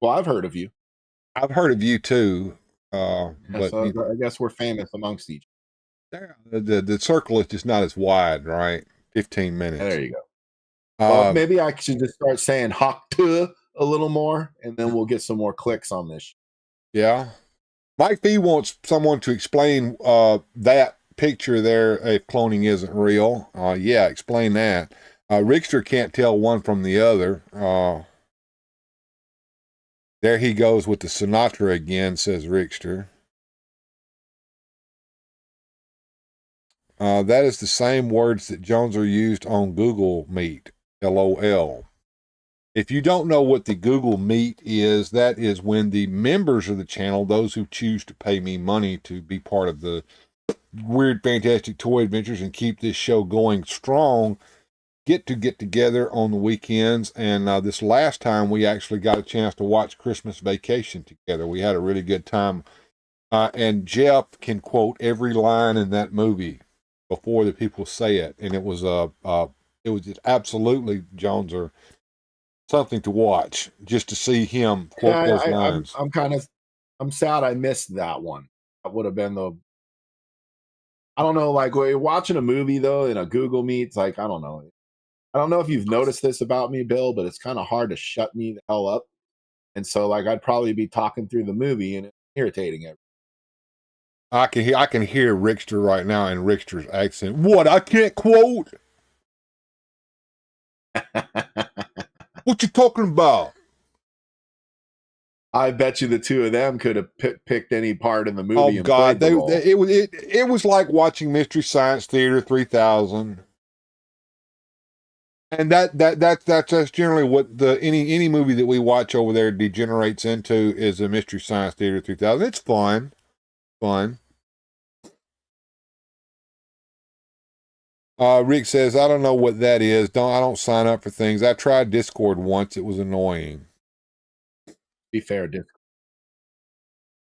Well, I've heard of you. I've heard of you too. But so I guess we're famous amongst each other. The circle is just not as wide, right? 15 minutes. There you go. Well, maybe I should just start saying Hawk 2 a little more, and then we'll get some more clicks on this. Yeah. Mike B wants someone to explain that picture there if cloning isn't real. Yeah, explain that. Rickster can't tell one from the other. There he goes with the Sinatra again, says Rickster. That is the same words that Joneser used on Google Meet. LOL. If you don't know what the Google Meet is, that is when the members of the channel, those who choose to pay me money to be part of the Weird Fantastic Toy Adventures and keep this show going strong, get together on the weekends. And this last time we actually got a chance to watch Christmas Vacation together. We had a really good time. And Jeff can quote every line in that movie before the people say it. And it was absolutely, Jones, or something to watch just to see him quote those lines. I'm sad I missed that one. That would have been I don't know, like when you're watching a movie though in a Google Meet, it's like, I don't know. I don't know if you've noticed this about me, Bill, but it's kind of hard to shut me the hell up. And so like I'd probably be talking through the movie and it's irritating everyone. I can hear Rickster right now in Rickster's accent. What? I can't quote? What you talking about? I bet you the two of them could have picked any part in the movie. Oh God, it was like watching Mystery Science Theater 3000, and that's generally what any movie that we watch over there degenerates into is a Mystery Science Theater 3000. It's fun. Rick says, I don't know what that is. I don't sign up for things. I tried Discord once. It was annoying. Be fair, Discord.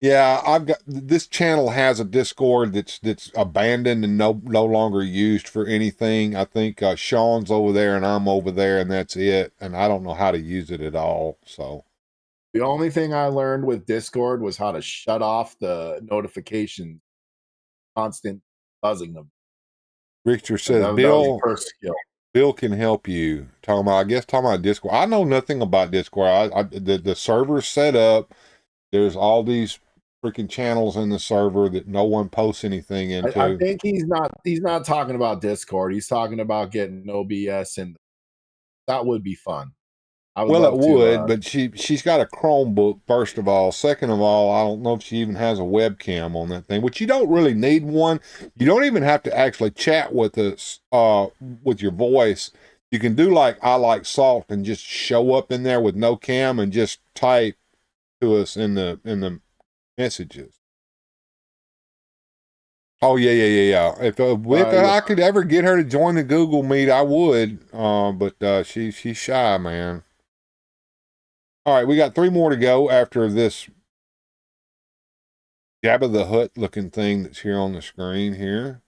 Yeah, I've got this channel has a Discord that's abandoned and no longer used for anything. I think Sean's over there and I'm over there and that's it. And I don't know how to use it at all. So the only thing I learned with Discord was how to shut off the notifications, constant buzzing them. Richter says, Bill can help you. Talking about Discord. I know nothing about Discord. The server's set up. There's all these freaking channels in the server that no one posts anything into. I think he's not talking about Discord. He's talking about getting OBS, and that would be fun. Well, it would, but she's got a Chromebook, first of all. Second of all, I don't know if she even has a webcam on that thing, which you don't really need one. You don't even have to actually chat with us with your voice. You can do like I Like Salt and just show up in there with no cam and just type to us in the messages. Oh, yeah. If I could ever get her to join the Google Meet, I would. But she's shy, man. All right, we got 3 more to go after this Jabba the Hutt looking thing that's here on the screen here.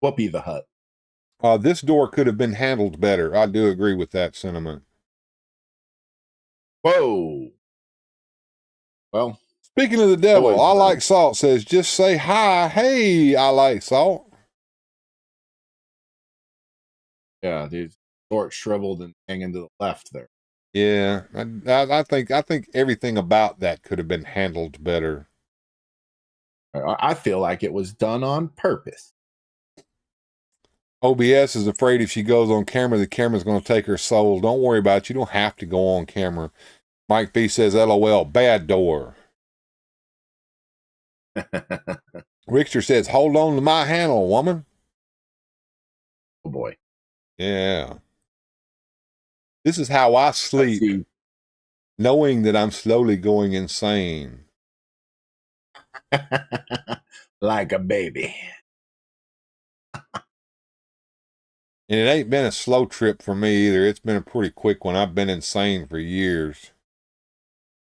Whoopie the Hutt. This door could have been handled better. I do agree with that sentiment. Whoa. Well, speaking of the devil, I Like Salt says, just say hi. Hey, I like salt. Yeah, dude, short, shriveled, and hanging to the left there. Yeah, I think everything about that could have been handled better. I feel like it was done on purpose. OBS is afraid if she goes on camera, the camera's going to take her soul. Don't worry about it. You don't have to go on camera. Mike B says, LOL, bad door. Richter says, hold on to my handle, woman. Oh, boy. Yeah. This is how I sleep, knowing that I'm slowly going insane. Like a baby. And it ain't been a slow trip for me either. It's been a pretty quick one. I've been insane for years.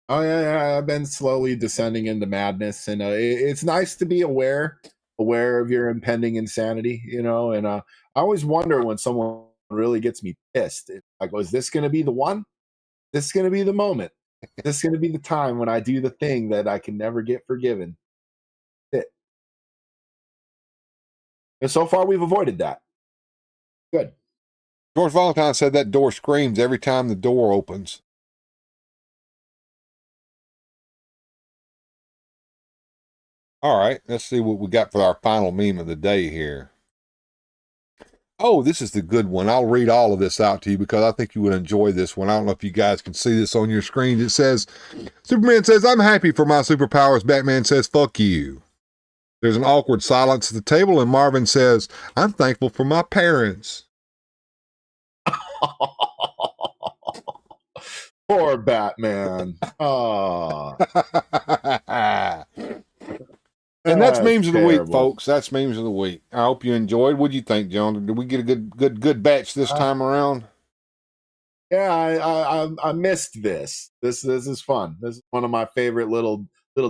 Oh, yeah. I've been slowly descending into madness. And it's nice to be aware of your impending insanity, you know. And I always wonder when someone really gets me pissed. I go, is this going to be the one? This is going to be the moment. This is going to be the time when I do the thing that I can never get forgiven. And so far, we've avoided that. Good. George Valentine said that door screams every time the door opens. All right, let's see what we got for our final meme of the day here. Oh, this is the good one. I'll read all of this out to you because I think you would enjoy this one. I don't know if you guys can see this on your screen. It says, Superman says, I'm happy for my superpowers. Batman says, fuck you. There's an awkward silence at the table, and Marvin says, I'm thankful for my parents. Poor Batman. Oh. And that's memes of the week, terrible. folks. That's memes of the week. I hope you enjoyed. What do you think, John? Did we get a good batch this time around? Yeah, I missed this. This is fun. This is one of my favorite little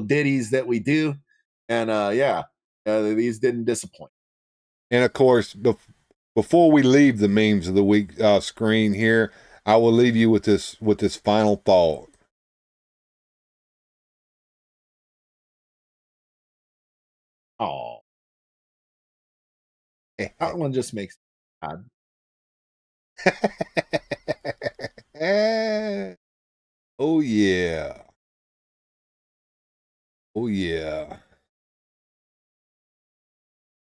ditties that we do. And these didn't disappoint. And of course, before we leave the memes of the week screen here, I will leave you with this final thought. Oh, that one just makes me sad. Oh yeah. Oh yeah.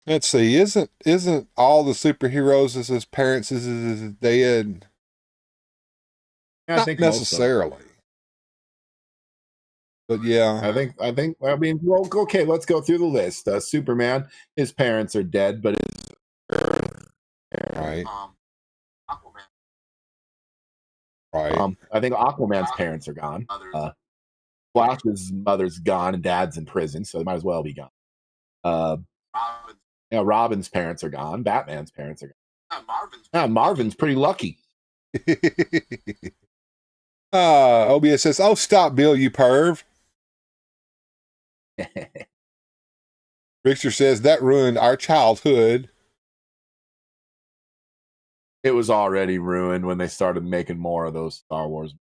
Let's see. Isn't all the superheroes as his parents is dead? Yeah, Not I think necessarily. But yeah. I mean, well, okay, let's go through the list. Superman, his parents are dead, but Right. Aquaman. Right. I think Aquaman's parents are gone. Flash's mother's gone and dad's in prison, so they might as well be gone. Robin's parents are gone. Batman's parents are gone. Marvin's pretty lucky. OBS says, oh, stop, Bill, you perv. Richter says, that ruined our childhood. It was already ruined when they started making more of those Star Wars.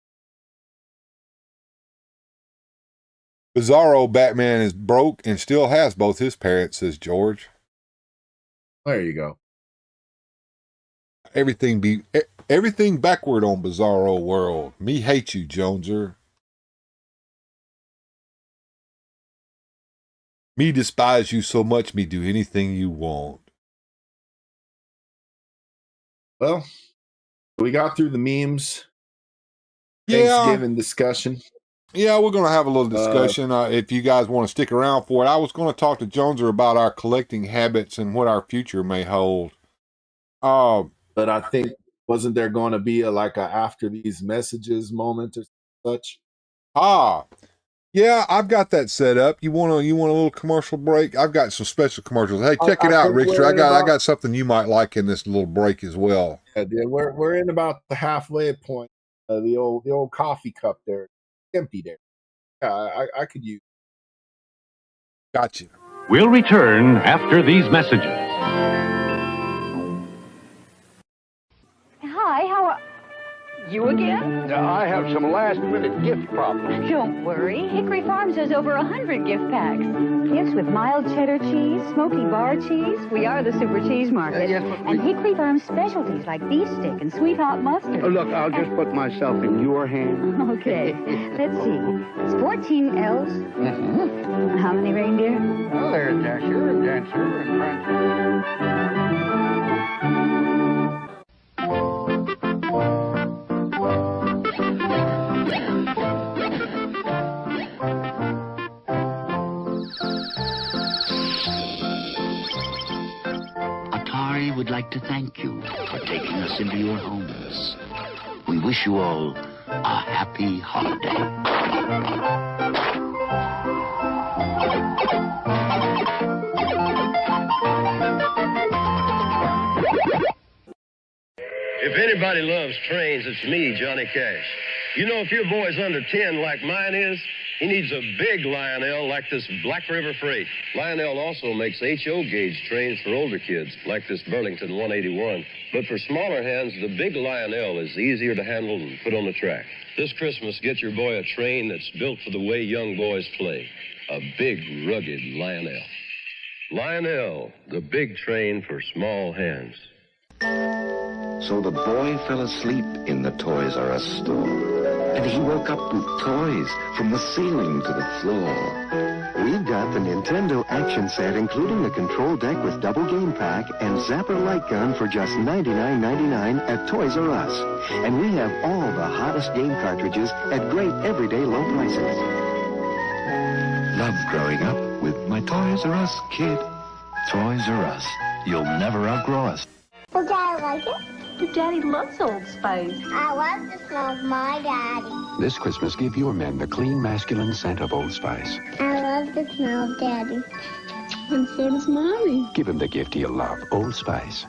Bizarro Batman is broke and still has both his parents, says George. There you go. Everything backward on Bizarro World. Me hate you, Joneser. Me despise you so much, me do anything you want. Well, we got through the memes. Yeah. Thanksgiving discussion. Yeah, we're going to have a little discussion if you guys want to stick around for it. I was going to talk to Joneser about our collecting habits and what our future may hold. But I think, wasn't there going to be a after these messages moment or such? Yeah, I've got that set up. You want a little commercial break? I've got some special commercials. Hey, check it out, Richter. I got something you might like in this little break as well. Yeah, we're in about the halfway point. The old coffee cup there, empty there. Yeah, I could use. Gotcha. We'll return after these messages. Hi, how are you again? I have some last-minute gift problems. Don't worry. Hickory Farms has over 100 gift packs. Gifts with mild cheddar cheese, smoky bar cheese. We are the super cheese market. Yes, but and Hickory Farms specialties like beef stick and sweet hot mustard. Oh, look, I'll just put myself in your hands. Okay, let's see. It's 14 elves. Mm-hmm. How many reindeer? Well, there's Dasher and Dancer and Prancer. would like to thank you for taking us into your homes. We wish you all a happy holiday. If anybody loves trains, it's me, Johnny Cash. You know, if your boy's under 10 like mine is, he needs a big Lionel like this Black River Freight. Lionel also makes HO gauge trains for older kids, like this Burlington 181. But for smaller hands, the big Lionel is easier to handle and put on the track. This Christmas, get your boy a train that's built for the way young boys play. A big, rugged Lionel. Lionel, the big train for small hands. So the boy fell asleep in the Toys R Us store. And he woke up with toys from the ceiling to the floor. We've got the Nintendo action set, including the control deck with double game pack and Zapper light gun for just $99.99 at Toys R Us. And we have all the hottest game cartridges at great everyday low prices. Love growing up with my Toys R Us kid. Toys R Us. You'll never outgrow us. Does Daddy like it? Your daddy loves Old Spice. I love the smell of my daddy. This Christmas, give your men the clean, masculine scent of Old Spice. I love the smell of Daddy. And so does Mommy. Give him the gift he'll love, Old Spice.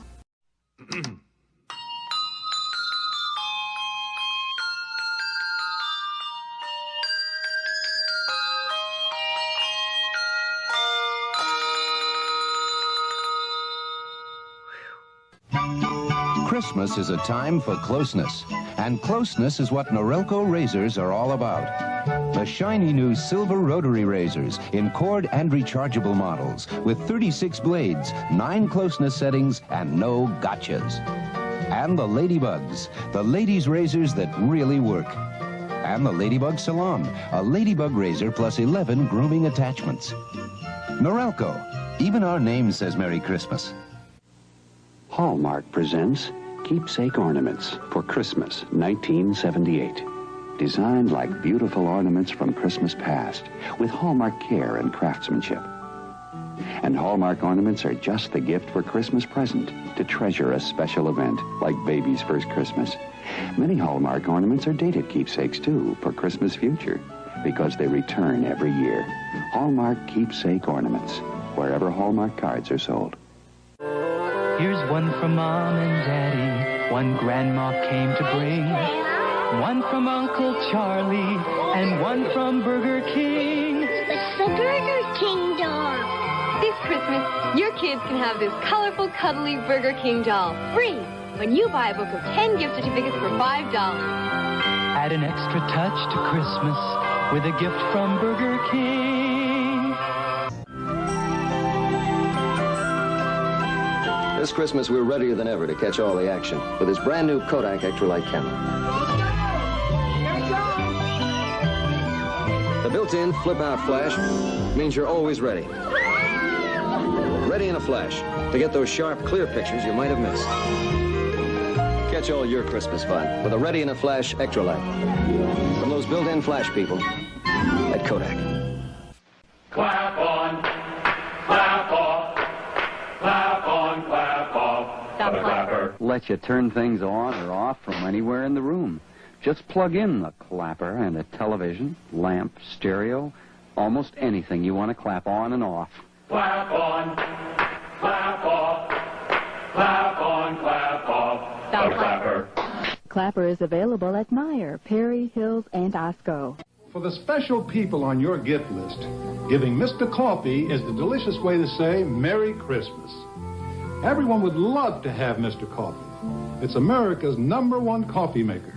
Christmas is a time for closeness, and closeness is what Norelco razors are all about. The shiny new silver rotary razors in cord and rechargeable models with 36 blades, 9 closeness settings, and no gotchas. And the Ladybugs, the ladies' razors that really work. And the Ladybug Salon, a ladybug razor plus 11 grooming attachments. Norelco, even our name says Merry Christmas. Hallmark presents Keepsake Ornaments for Christmas 1978. Designed like beautiful ornaments from Christmas past with Hallmark care and craftsmanship. And Hallmark ornaments are just the gift for Christmas present to treasure a special event like baby's first Christmas. Many Hallmark ornaments are dated keepsakes too for Christmas future because they return every year. Hallmark Keepsake Ornaments, wherever Hallmark cards are sold. Here's one from Mom and Daddy, one Grandma came to bring, one from Uncle Charlie, and one from Burger King. It's the Burger King doll. This Christmas, your kids can have this colorful, cuddly Burger King doll free when you buy a book of 10 gift certificates for $5. Add an extra touch to Christmas with a gift from Burger King. This Christmas, we're readier than ever to catch all the action with this brand new Kodak Extra Light camera. The built-in flip-out flash means you're always ready. Ready in a flash to get those sharp, clear pictures you might have missed. Catch all your Christmas fun with a Ready in a Flash Extra Light from those built-in flash people at Kodak. Clap on, clap off, clap on, clap off. Clapper. Let you turn things on or off from anywhere in the room. Just plug in the clapper and a television, lamp, stereo, almost anything you want to clap on and off. Clap on, clap off, clap on, clap off. The clapper. Clapper is available at Meijer, Perry, Hills, and Osco. For the special people on your gift list, giving Mr. Coffee is the delicious way to say Merry Christmas. Everyone would love to have Mr. Coffee. It's America's #1 coffee maker.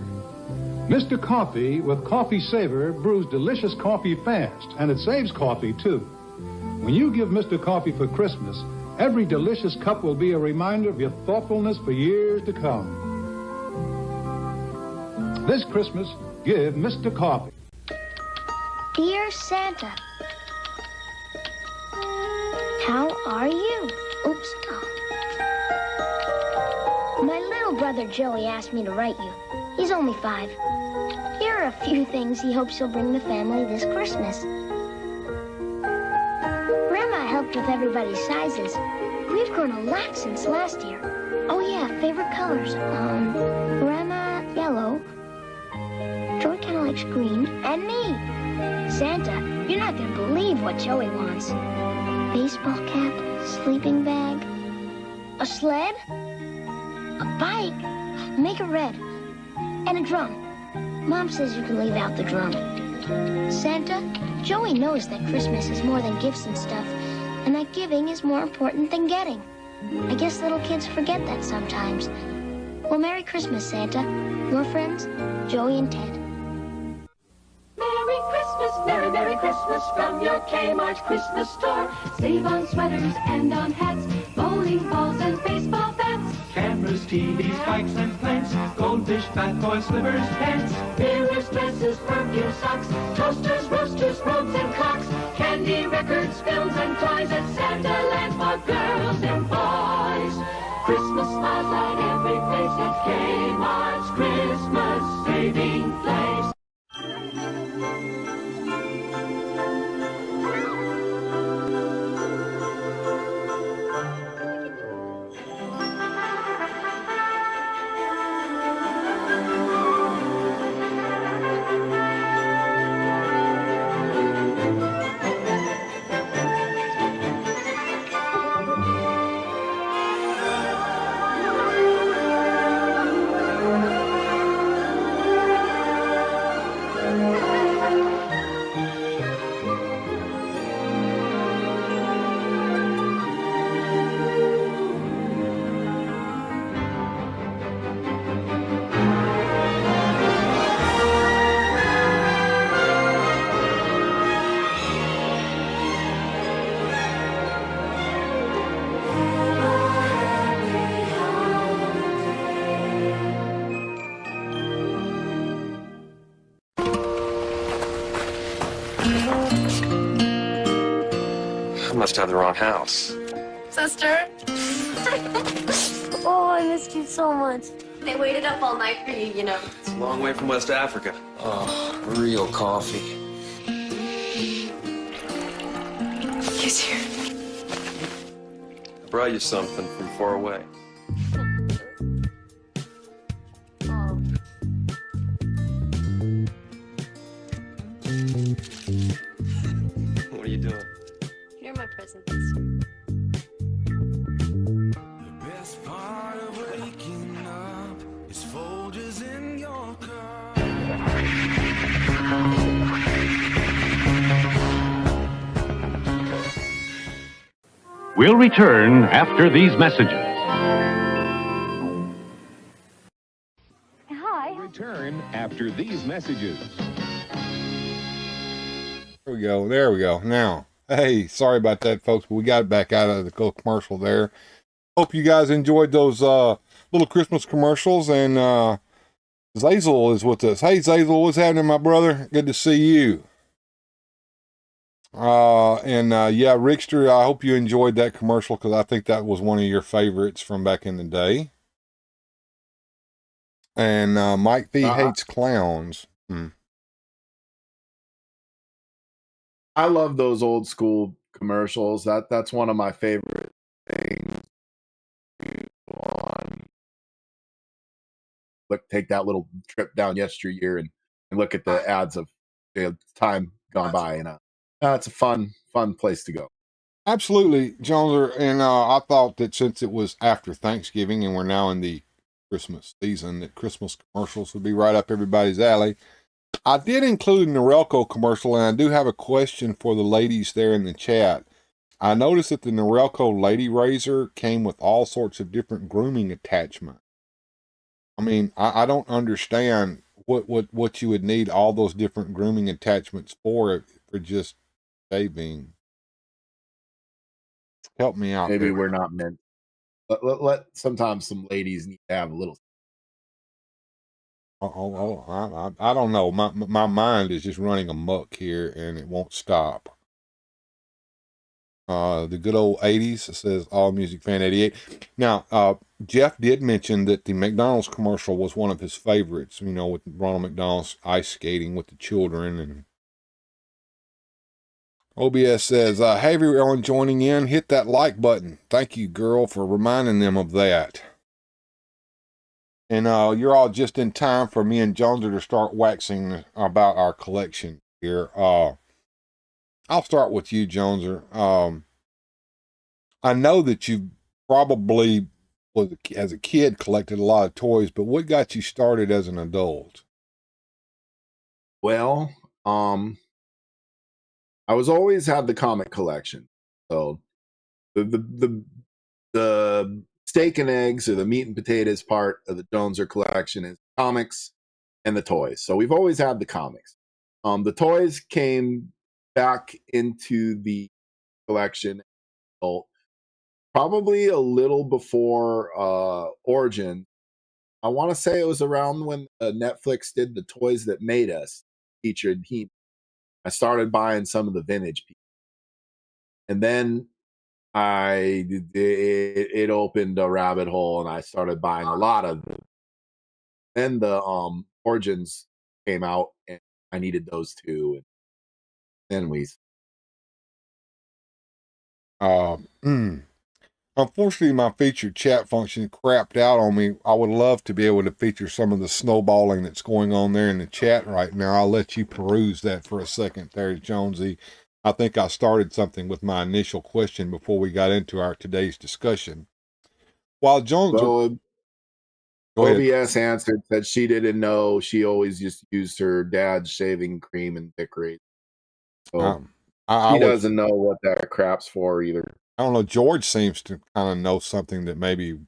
Mr. Coffee with Coffee Saver brews delicious coffee fast, and it saves coffee too. When you give Mr. Coffee for Christmas, every delicious cup will be a reminder of your thoughtfulness for years to come. This Christmas, give Mr. Coffee. Dear Santa, how are you? Oops. Oh. My little brother Joey asked me to write you. He's only 5. Here are a few things he hopes you'll bring the family this Christmas. Grandma helped with everybody's sizes. We've grown a lot since last year. Oh, yeah, favorite colors. Grandma, yellow. Joey kind of likes green. And me. Santa, you're not going to believe what Joey wants. Baseball cap, sleeping bag, a sled, a bike, make it red, and a drum. Mom says you can leave out the drum. Santa, Joey knows that Christmas is more than gifts and stuff, and that giving is more important than getting. I guess little kids forget that sometimes. Well, Merry Christmas, Santa. Your friends, Joey and Ted. Merry Christmas, Merry, Merry Christmas from your Kmart Christmas store. Save on sweaters and on hats, bowling balls and baseball bats. Cameras, TVs, bikes and plants, goldfish, fat toys, slivers, pants. Mirrors, dresses, perfume, socks, toasters, roasters, robes and clocks. Candy, records, films and toys at Santa Land for girls and boys. Christmas smiles light every face at Kmart's Christmas saving place. I must have the wrong house. Sister? Oh, I missed you so much. They waited up all night for you, you know. It's a long way from West Africa. Oh, real coffee. He's here. I brought you something from far away. What are you doing? You're my present this year. We'll return after these messages. Hi. Return after these messages. There we go. There we go. Now, hey, sorry about that, folks, but we got back out of the little commercial there. Hope you guys enjoyed those little Christmas commercials. And Zazel is with us. Hey, Zazel, what's happening, my brother? Good to see you. Yeah, Rickster, I hope you enjoyed that commercial because I think that was one of your favorites from back in the day. And Mike V hates clowns. I love those old school commercials. That's one of my favorite things. Take that little trip down yesteryear and look at the ads of time gone by, and it's a fun place to go. Absolutely, Jones. And I thought that since it was after Thanksgiving and we're now in the Christmas season, that Christmas commercials would be right up everybody's alley. I did include a Norelco commercial, and I do have a question for the ladies there in the chat. I noticed that the Norelco Lady Razor came with all sorts of different grooming attachments. I mean, I don't understand what you would need all those different grooming attachments for just shaving. Help me out. Maybe there. we're not meant. Let sometimes some ladies need to have a little. I don't know. My mind is just running amok here, and it won't stop. The good old 80s, says All Music Fan 88. Now, Jeff did mention that the McDonald's commercial was one of his favorites, you know, with Ronald McDonald's ice skating with the children. And OBS says, hey, everyone joining in, hit that like button. Thank you, girl, for reminding them of that. And you're all just in time for me and Joneser to start waxing about our collection here. I'll start with you, Joneser. I know that you probably, as a kid, collected a lot of toys, but what got you started as an adult? Well, I was always had the comic collection. So the steak and eggs, or the meat and potatoes part of the Joneser collection, is comics and the toys. So we've always had the comics. The toys came back into the collection probably a little before Origin. I want to say it was around when Netflix did the Toys That Made Us featured He. I started buying some of the vintage pieces, and then it opened a rabbit hole, and I started buying a lot of them. Then the Origins came out, and I needed those too. And then we. Unfortunately, my featured chat function crapped out on me. I would love to be able to feature some of the snowballing that's going on there in the chat right now. I'll let you peruse that for a second there, Jonesy. I think I started something with my initial question before we got into our today's discussion. While Jones, OBS answered that she didn't know. She always just used her dad's shaving cream and decorate. So she doesn't know what that crap's for either. I don't know. George seems to kind of know something that maybe.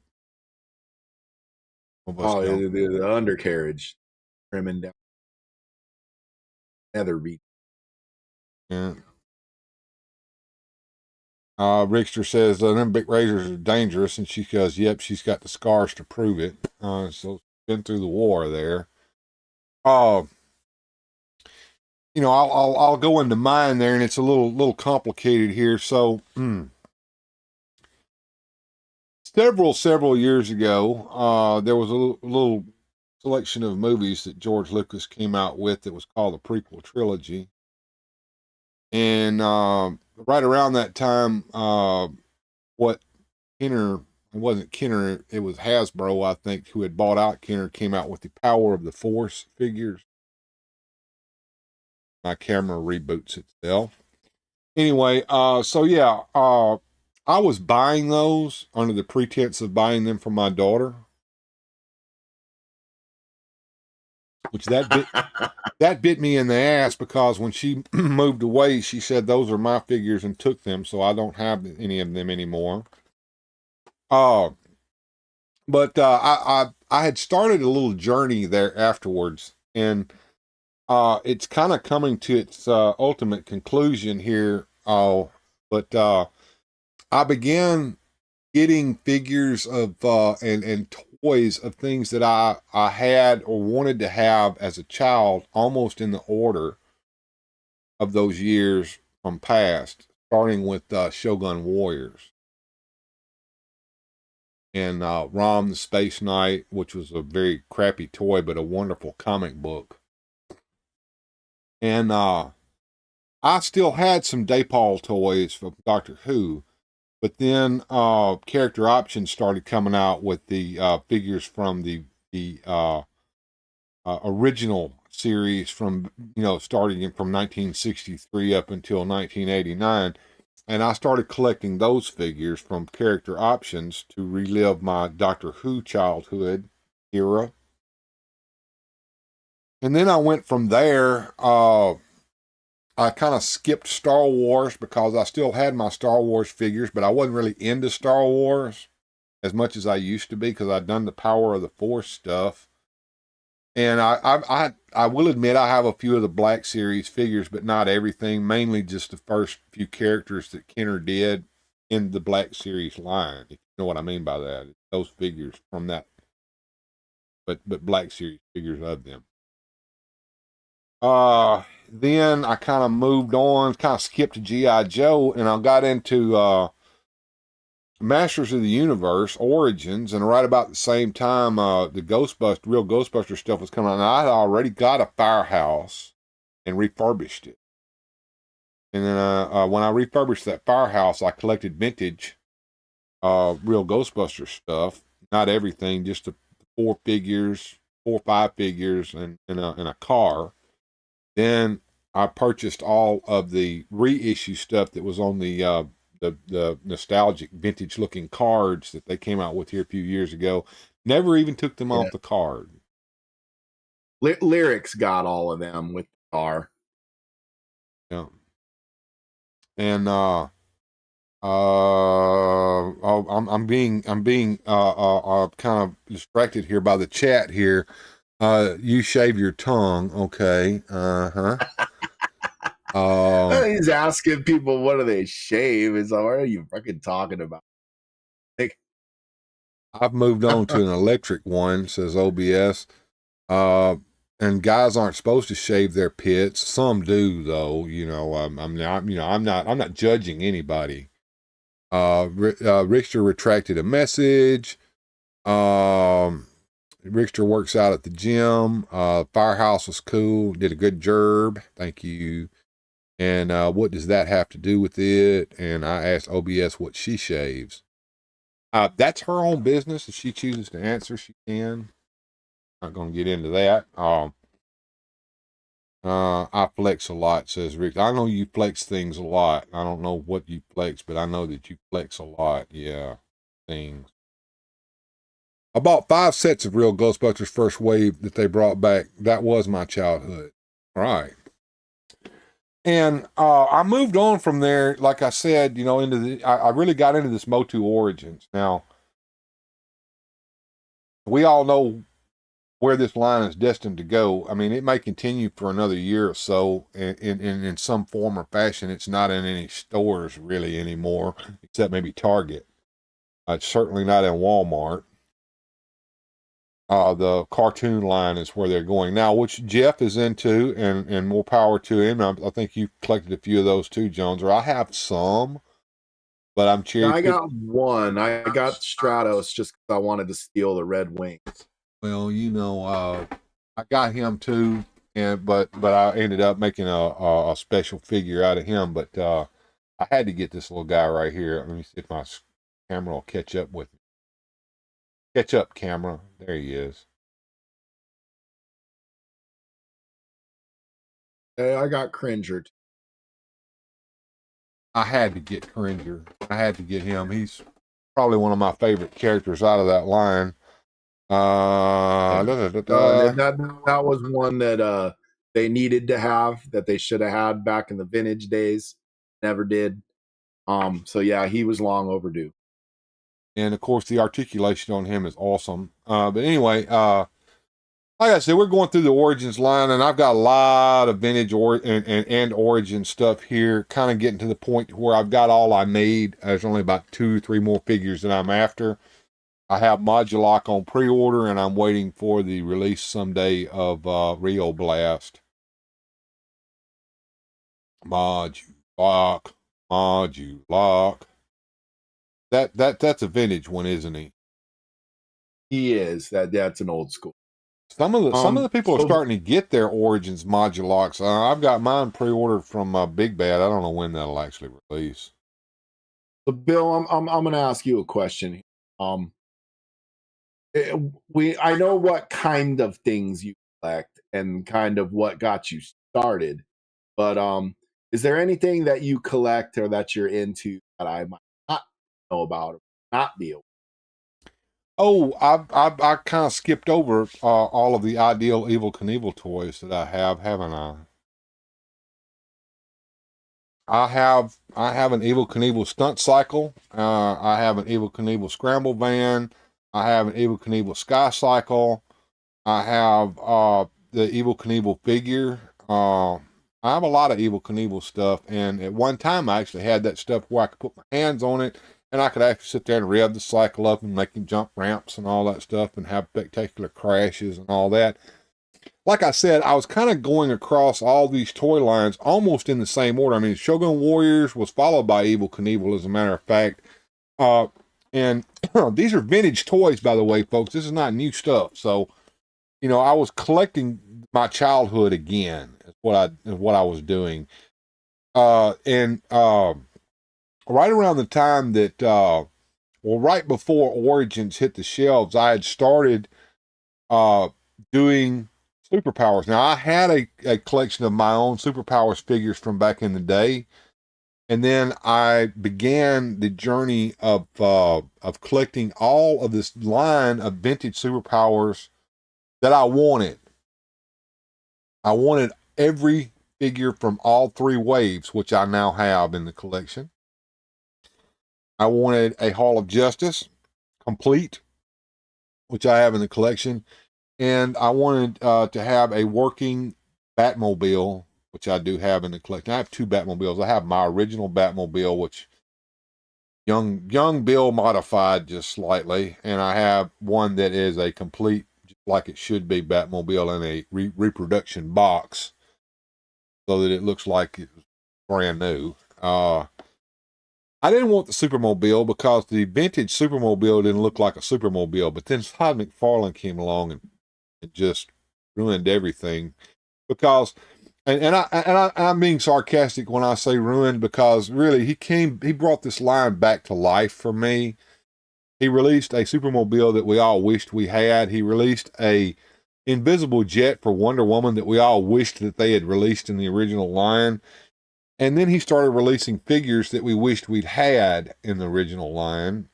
The undercarriage trimming down. Nether beat. Yeah. Rickster says them big razors are dangerous, and she goes, "Yep, she's got the scars to prove it." So been through the war there. I'll go into mine there, and it's a little complicated here. So, several years ago, there was a little selection of movies that George Lucas came out with that was called the prequel trilogy. And right around that time, it wasn't Kenner, it was Hasbro, I think, who had bought out Kenner, came out with the Power of the Force figures. My camera reboots itself. Anyway, I was buying those under the pretense of buying them for my daughter. Which that bit me in the ass, because when she moved away, she said those are my figures and took them, so I don't have any of them anymore. But I had started a little journey there afterwards, and it's kind of coming to its ultimate conclusion here. But I began getting figures of and toys of things that I had or wanted to have as a child, almost in the order of those years from past, starting with Shogun Warriors and Rom the Space Knight, which was a very crappy toy but a wonderful comic book. And I still had some Daypal toys from Doctor Who, but then Character Options started coming out with the figures from the original series from, starting from 1963 up until 1989. And I started collecting those figures from Character Options to relive my Doctor Who childhood era. And then I went from there. I kind of skipped Star Wars because I still had my Star Wars figures, but I wasn't really into Star Wars as much as I used to be, because I'd done the Power of the Force stuff. And I will admit I have a few of the Black Series figures, but not everything, mainly just the first few characters that Kenner did in the Black Series line, if you know what I mean by that. Those figures from that, but Black Series figures of them. Then I kind of moved on, kind of skipped to G.I. Joe, and I got into Masters of the Universe, Origins, and right about the same time, the real Ghostbuster stuff was coming out, and I had already got a Firehouse and refurbished it. And then when I refurbished that Firehouse, I collected vintage real Ghostbuster stuff, not everything, just the 4 figures, 4 or 5 figures, and a car. Then I purchased all of the reissue stuff that was on the nostalgic vintage looking cards that they came out with here a few years ago. Never even took them off the card. Lyrics got all of them with the car. Yeah. And I'm being kind of distracted here by the chat here. You shave your tongue, okay? He's asking people, what do they shave? It's like, what are you fucking talking about? Like, I've moved on to an electric one, says OBS. And guys aren't supposed to shave their pits. Some do, though. You know, I'm not judging anybody. Richter retracted a message. Richter works out at the gym. Firehouse was cool. Did a good job. Thank you. And what does that have to do with it? And I asked OBS what she shaves. That's her own business. If she chooses to answer, she can. Not going to get into that. I flex a lot, says Rick. I know you flex things a lot. I don't know what you flex, but I know that you flex a lot. Yeah, things. I bought 5 sets of real Ghostbusters First Wave that they brought back. That was my childhood. All right. And I moved on from there, like I said, you know, I really got into this Motu Origins. Now, we all know where this line is destined to go. I mean, it may continue for another year or so in some form or fashion. It's not in any stores really anymore, except maybe Target. It's certainly not in Walmart. The cartoon line is where they're going now, which Jeff is into, and more power to him. I think you've collected a few of those too, Jones, or I have some, but I'm cherry. I got one. I got Stratos just because I wanted to steal the Red Wings. Well, you know, I got him too, but I ended up making a special figure out of him. But I had to get this little guy right here. Let me see if my camera will catch up with me. Catch up, camera. There he is. Hey, I got Cringer. I had to get Cringer. I had to get him. He's probably one of my favorite characters out of that line. That was one that they needed to have, that they should have had back in the vintage days. Never did. So yeah, he was long overdue. And of course, the articulation on him is awesome. But anyway, like I said, we're going through the Origins line, and I've got a lot of vintage and Origin stuff here, kind of getting to the point where I've got all I need. There's only about 2 or 3 more figures that I'm after. I have Modulock on pre-order, and I'm waiting for the release someday of Rio Blast. Modulock. That's a vintage one, isn't he? He is. That's an old school. Some of the people are starting to get their Origins Modulocks. I've got mine pre-ordered from Big Bad. I don't know when that'll actually release. So, Bill, I'm going to ask you a question. I know what kind of things you collect and kind of what got you started, but is there anything that you collect or that you're into that I might not know about or not be aware? Oh, I kind of skipped over all of the Ideal Evel Knievel toys that I have, haven't I? I have an Evel Knievel stunt cycle. I have an Evel Knievel scramble van. I have an Evel Knievel sky cycle. I have the Evel Knievel figure. I have a lot of Evel Knievel stuff, and at one time I actually had that stuff where I could put my hands on it, and I could actually sit there and rev the cycle up and make him jump ramps and all that stuff and have spectacular crashes and all that. Like I said, I was kind of going across all these toy lines almost in the same order. I mean, Shogun Warriors was followed by Evel Knievel, as a matter of fact. And these are vintage toys, by the way, folks. This is not new stuff. So, you know, I was collecting my childhood again, is what I was doing. Right around the time that, right before Origins hit the shelves, I had started doing superpowers. Now, I had a collection of my own superpowers figures from back in the day, and then I began the journey of collecting all of this line of vintage superpowers that I wanted. I wanted every figure from all three waves, which I now have in the collection. I wanted a Hall of Justice complete, which I have in the collection. And I wanted to have a working Batmobile, which I do have in the collection. I have two Batmobiles. I have my original Batmobile, which young Bill modified just slightly. And I have one that is a complete, just like it should be, Batmobile in a reproduction box, so that it looks like it's brand new. I didn't want the Supermobile because the vintage Supermobile didn't look like a Supermobile, but then Todd McFarlane came along and it just ruined everything. Because, I'm being sarcastic when I say ruined, because really he brought this line back to life for me. He released a Supermobile that we all wished we had. He released a invisible jet for Wonder Woman that we all wished that they had released in the original line. And then he started releasing figures that we wished we'd had in the original line.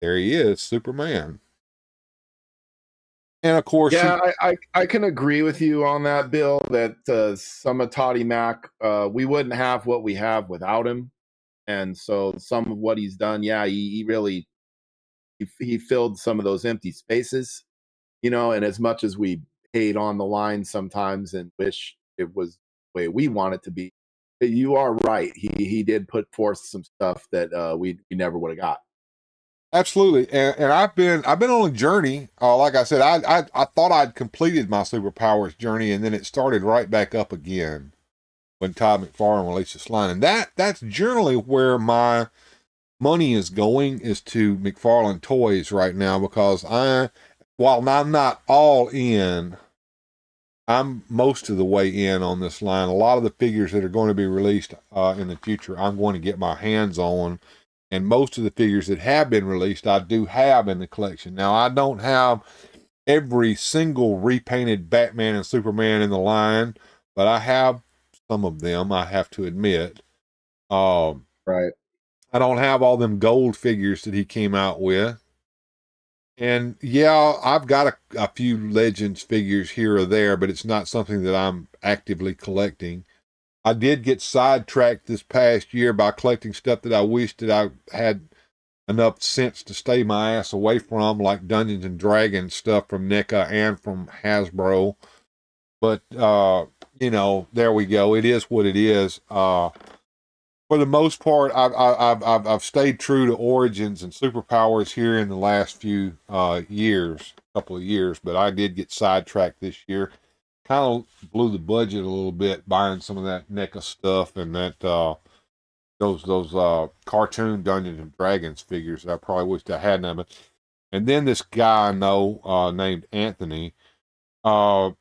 There he is, Superman. And of course, yeah, I can agree with you on that, Bill, that some of Toddy Mac, we wouldn't have what we have without him. And so some of what he's done, yeah, he really he filled some of those empty spaces, you know, and as much as we hate on the line sometimes and wish it was the way we want it to be, you are right. He did put forth some stuff that we never would have got. Absolutely, and I've been on a journey. Like I said, I thought I'd completed my superpowers journey, and then it started right back up again when Todd McFarlane released this line, and that's generally where my money is going, is to McFarlane Toys right now, because while I'm not all in, I'm most of the way in on this line. A lot of the figures that are going to be released in the future, I'm going to get my hands on. And most of the figures that have been released, I do have in the collection. Now, I don't have every single repainted Batman and Superman in the line, but I have some of them, I have to admit. Right. I don't have all them gold figures that he came out with. And yeah, I've got a few Legends figures here or there, but it's not something that I'm actively collecting. I did get sidetracked this past year by collecting stuff that I wished that I had enough sense to stay my ass away from, like Dungeons and Dragons stuff from NECA and from Hasbro. But, you know, there we go. It is what it is. For the most part, I've stayed true to Origins and Superpowers here in the last few couple of years, but I did get sidetracked this year. Kind of blew the budget a little bit buying some of that NECA stuff and that those cartoon Dungeons and Dragons figures that I probably wished I hadn't of it. And then this guy I know named Anthony and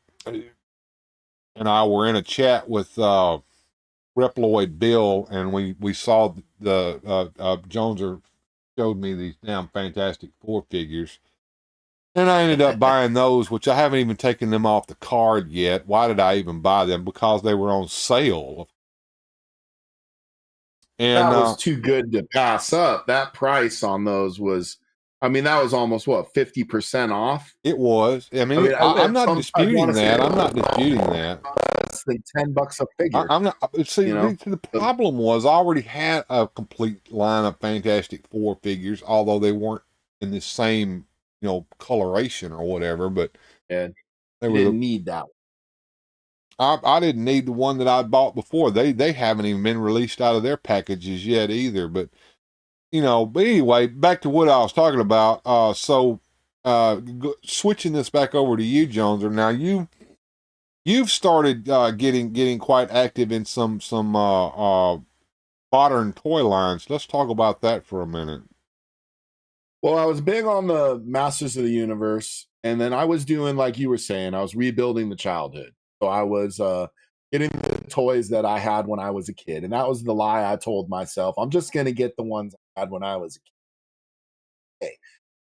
I were in a chat with Reploid Bill, and we saw the Joneser showed me these damn Fantastic Four figures. And I ended up buying those, which I haven't even taken them off the card yet. Why did I even buy them? Because they were on sale. And that was too good to pass up. That price on those was, I mean, that was almost, what, 50% off? It was. I'm not disputing that. I'm not disputing that. Less than $10 a figure. I'm not. See, you know? The problem was I already had a complete line of Fantastic Four figures, although they weren't in the same, you know, coloration or whatever, but and they didn't need that one. I didn't need the one that I bought before. They haven't even been released out of their packages yet either. But you know, but anyway, back to what I was talking about. Switching this back over to you, Jones. Now you've started getting quite active in some modern toy lines. Let's talk about that for a minute. Well, I was big on the Masters of the Universe, and then I was doing, like you were saying, I was rebuilding the childhood. So I was getting the toys that I had when I was a kid. And that was the lie I told myself. I'm just going to get the ones I had when I was a kid.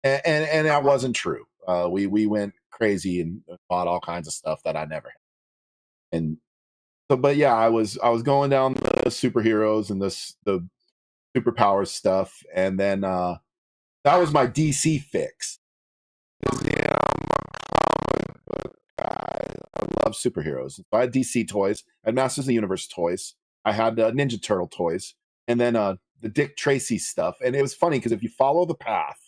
And that wasn't true. We went crazy and bought all kinds of stuff that I never had. And so, but yeah, I was going down the superheroes and the superpowers stuff, and then that was my DC fix. Yeah, I'm a comic book guy. I love superheroes. So I had DC toys, I had Masters of the Universe toys, I had Ninja Turtle toys, and then the Dick Tracy stuff. And it was funny because if you follow the path,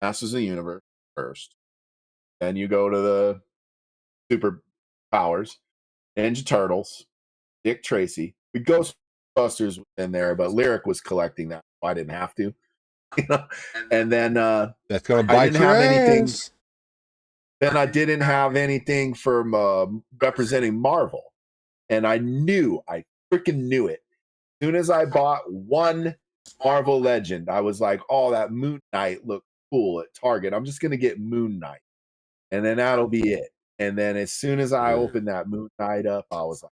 Masters of the Universe first, then you go to the superpowers, Ninja Turtles, Dick Tracy. We Ghostbusters was in there, but Lyric was collecting that, so I didn't have to. You know? And then that's gonna bite your ass. Then I didn't have anything from representing Marvel, and I freaking knew it. As soon as I bought one Marvel Legend, I was like, "Oh, that Moon Knight looked cool at Target. I'm just gonna get Moon Knight, and then that'll be it." And then as soon as I opened that Moon Knight up, I was like,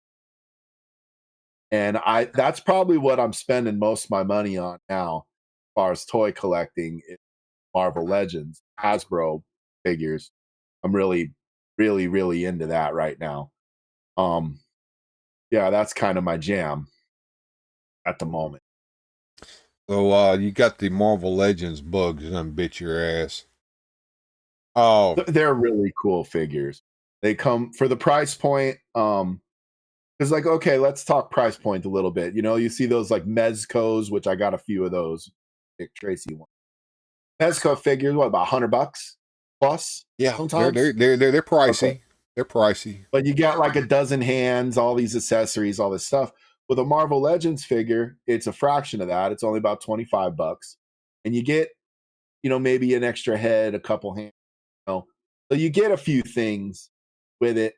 and that's probably what I'm spending most of my money on now, as far as toy collecting, is Marvel Legends, Hasbro figures. I'm really, really, really into that right now. Yeah, that's kind of my jam at the moment. So you got the Marvel Legends bugs and bit your ass. Oh, they're really cool figures. They come for the price point. Because like, okay, let's talk price point a little bit. You know, you see those like Mezcos, which I got a few of those. Dick Tracy one. Mezco figures, what, about $100 plus? Yeah, sometimes they're pricey. Okay. They're pricey. But you got like a dozen hands, all these accessories, all this stuff. With a Marvel Legends figure, it's a fraction of that. It's only about $25, and you get, you know, maybe an extra head, a couple hands. You know? So you get a few things with it.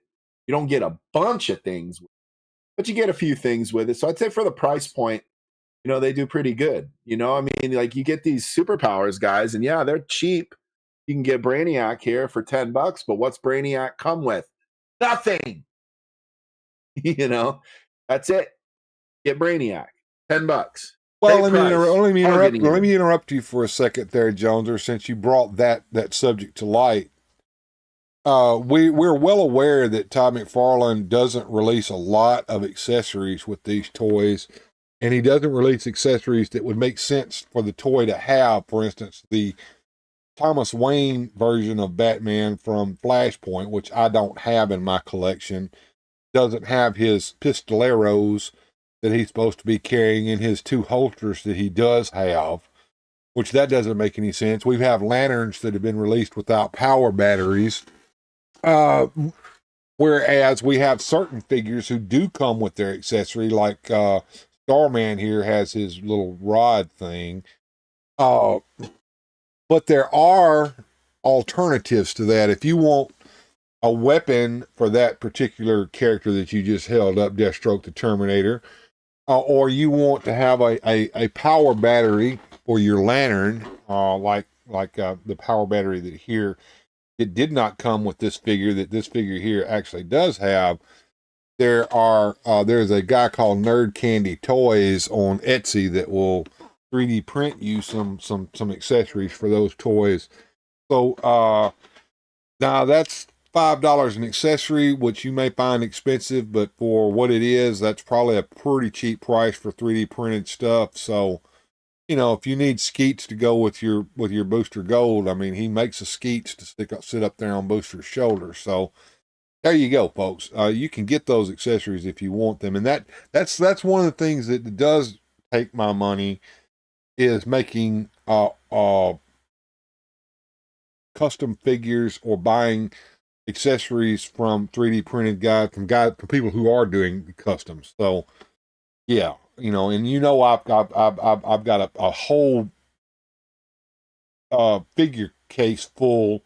You don't get a bunch of things, but you get a few things with it. So I'd say for the price point, you know, they do pretty good. You know, I mean, like you get these superpowers guys, and yeah, they're cheap. You can get Brainiac here for $10, but what's Brainiac come with? Nothing. You know, that's it. Get Brainiac, $10. Well, let me interrupt you for a second there, Jones, since you brought that subject to light. We're well aware that Todd McFarlane doesn't release a lot of accessories with these toys, and he doesn't release accessories that would make sense for the toy to have. For instance, the Thomas Wayne version of Batman from Flashpoint, which I don't have in my collection, doesn't have his pistoleros that he's supposed to be carrying in his two holsters that he does have, which that doesn't make any sense. We have lanterns that have been released without power batteries, whereas we have certain figures who do come with their accessory, like Starman here has his little rod thing. But there are alternatives to that. If you want a weapon for that particular character that you just held up, Deathstroke the Terminator, or you want to have a power battery for your lantern, like the power battery that here, it did not come with this figure, that this figure here actually does have. There's a guy called Nerd Candy Toys on Etsy that will 3D print you some accessories for those toys. So now that's $5 an accessory, which you may find expensive, but for what it is, that's probably a pretty cheap price for 3D printed stuff. So, you know, if you need Skeets to go with your Booster Gold, I mean, he makes a Skeets to sit up there on Booster's shoulder. So there you go, folks. You can get those accessories if you want them, and that's one of the things that does take my money, is making custom figures or buying accessories from 3D printed guys, from people who are doing customs. So yeah, you know, and you know, I've got a whole figure case full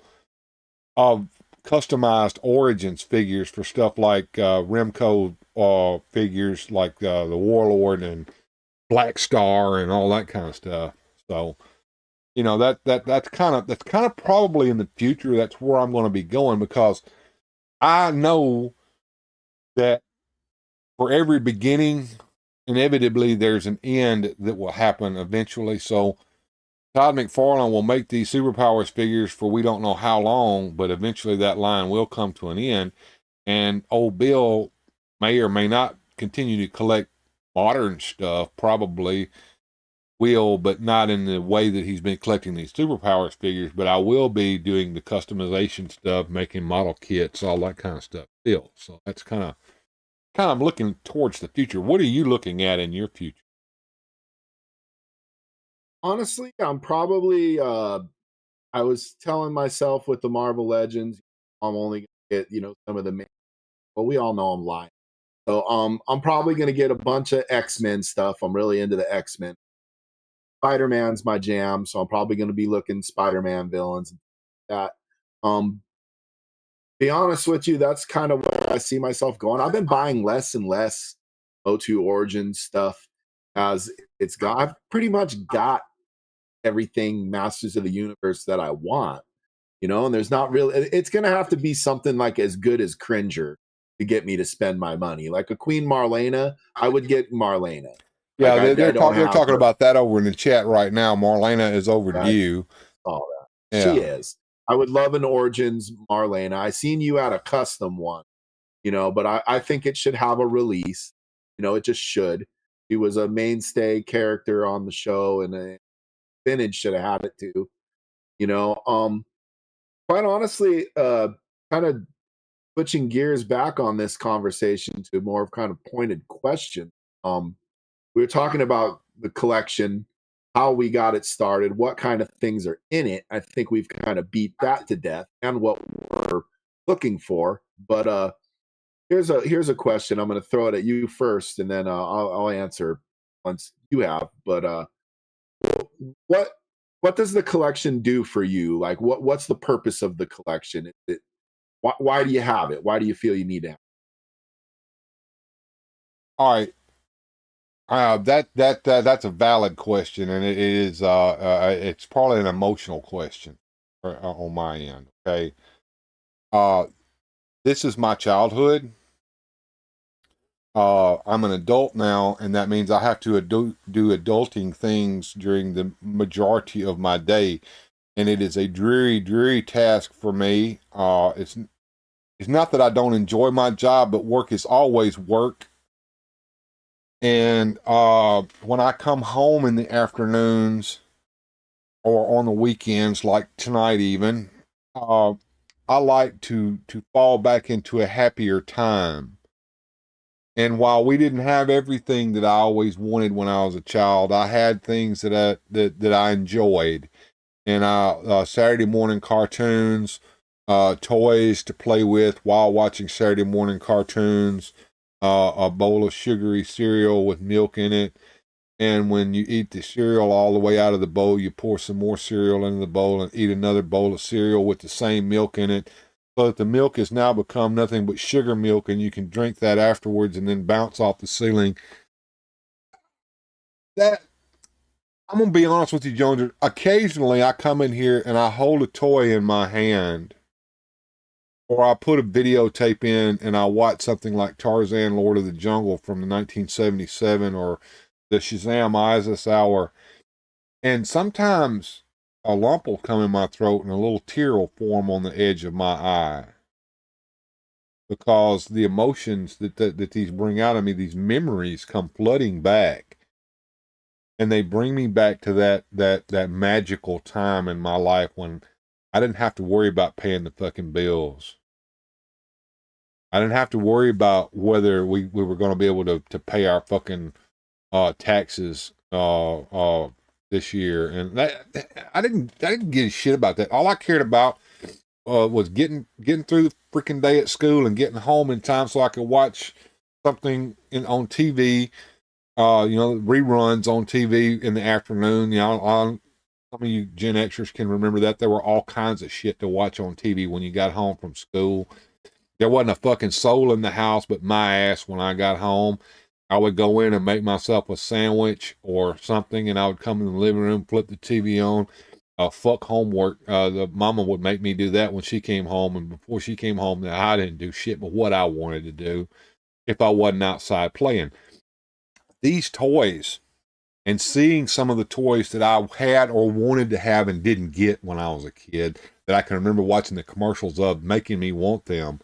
of customized Origins figures for stuff like Remco figures, like the Warlord and Black Star and all that kind of stuff. So, you know, that's kind of probably in the future. That's where I'm going to be going, because I know that for every beginning, inevitably there's an end that will happen eventually. So Todd McFarlane will make these Superpowers figures for we don't know how long, but eventually that line will come to an end. And old Bill may or may not continue to collect modern stuff, probably will, but not in the way that he's been collecting these Superpowers figures. But I will be doing the customization stuff, making model kits, all that kind of stuff still. So that's kind of looking towards the future. What are you looking at in your future? Honestly, I'm probably I was telling myself with the Marvel Legends, I'm only gonna get, some of the main, well, we all know I'm lying. So I'm probably gonna get a bunch of X-Men stuff. I'm really into the X-Men. Spider-Man's my jam, so I'm probably gonna be looking Spider-Man villains and that. Be honest with you, that's kind of where I see myself going. I've been buying less and less O2 Origins stuff as I've pretty much got everything Masters of the Universe that I want, and there's not really, it's going to have to be something like as good as Cringer to get me to spend my money. Like a Queen Marlena, I would get Marlena. Yeah, like they're talking about that over in the chat right now. Marlena is overdue. All that. Yeah. She is. I would love an Origins Marlena. I seen you at a custom one, but I think it should have a release. It just should. She was a mainstay character on the show, and Vintage should have had it too. Quite honestly, kind of switching gears back on this conversation to more of kind of pointed question. We were talking about the collection, how we got it started, what kind of things are in it. I think we've kind of beat that to death and what we're looking for. But here's a question. I'm going to throw it at you first, and then I'll answer once you have. But what does the collection do for you? Like, what's the purpose of the collection? Why do you have it? Why do you feel you need to have it? All right. That's a valid question, and it is it's probably an emotional question on my end. Okay. This is my childhood. I'm an adult now, and that means I have to do adulting things during the majority of my day, and it is a dreary, dreary task for me. It's not that I don't enjoy my job, but work is always work. And when I come home in the afternoons or on the weekends, like tonight even, I like to fall back into a happier time. And while we didn't have everything that I always wanted when I was a child, I had things that I enjoyed. And Saturday morning cartoons, toys to play with while watching Saturday morning cartoons, a bowl of sugary cereal with milk in it. And when you eat the cereal all the way out of the bowl, you pour some more cereal into the bowl and eat another bowl of cereal with the same milk in it. So that the milk has now become nothing but sugar milk, and you can drink that afterwards and then bounce off the ceiling. I'm going to be honest with you, Jones. Occasionally I come in here and I hold a toy in my hand, or I put a videotape in and I watch something like Tarzan, Lord of the Jungle from the 1977, or the Shazam Isis Hour. And sometimes a lump will come in my throat and a little tear will form on the edge of my eye, because the emotions that these bring out of me, these memories come flooding back, and they bring me back to that magical time in my life when I didn't have to worry about paying the fucking bills. I didn't have to worry about whether we were going to be able to pay our fucking taxes this year, and that I didn't give a shit about that. All I cared about was getting through the freaking day at school and getting home in time so I could watch something on TV. Reruns on TV in the afternoon. Some of you Gen Xers can remember that there were all kinds of shit to watch on TV when you got home from school. There wasn't a fucking soul in the house but my ass when I got home. I would go in and make myself a sandwich or something, and I would come in the living room, flip the TV on, fuck homework. The mama would make me do that when she came home, and before she came home, I didn't do shit but what I wanted to do if I wasn't outside playing. These toys and seeing some of the toys that I had or wanted to have and didn't get when I was a kid, that I can remember watching the commercials of, making me want them,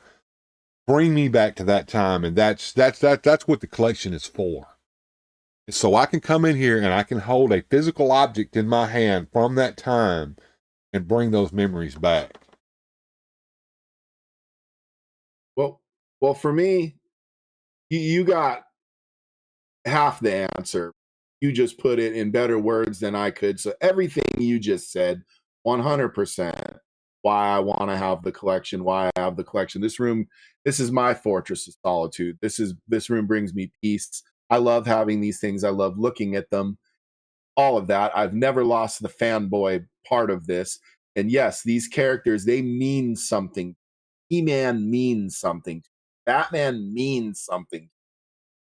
bring me back to that time. And that's what the collection is for. So I can come in here and I can hold a physical object in my hand from that time and bring those memories back. Well, for me, you got half the answer. You just put it in better words than I could. So everything you just said, 100%. Why I want to have the collection, why I have the collection. This room, this is my fortress of solitude. This room brings me peace. I love having these things. I love looking at them. All of that. I've never lost the fanboy part of this. And yes, these characters, they mean something. He-Man means something. Batman means something.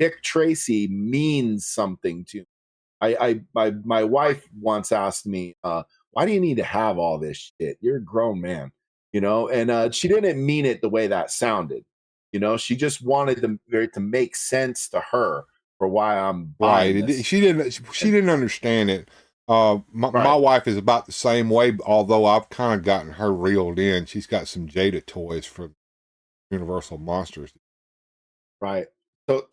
Dick Tracy means something to me. My wife once asked me, why do you need to have all this shit? You're a grown man, and she didn't mean it the way that sounded. She just wanted to make sense to her for why I'm buying this. She didn't understand it. My wife is about the same way, although I've kind of gotten her reeled in. She's got some Jada toys from Universal Monsters. Right.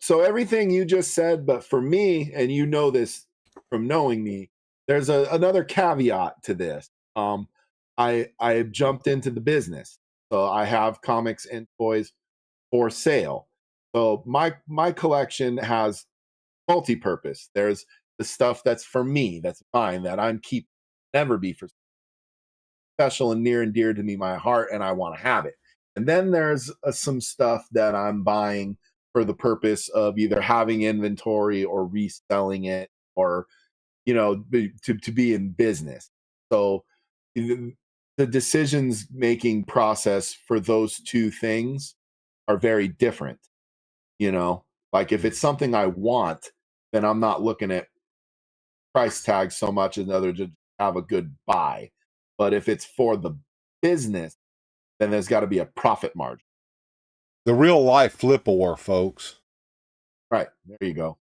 So everything you just said, but for me, and you know this from knowing me, there's another caveat to this. I jumped into the business, so I have comics and toys for sale. So my collection has multi-purpose. There's the stuff that's for me, that's mine, that I'm never be for special and near and dear to me, my heart, and I want to have it. And then there's some stuff that I'm buying for the purpose of either having inventory or reselling it, or to be in business. So the decisions making process for those two things are very different. Like if it's something I want, then I'm not looking at price tags so much as other to have a good buy. But if it's for the business, then there's got to be a profit margin. The real life flip ore, folks. Right. There you go.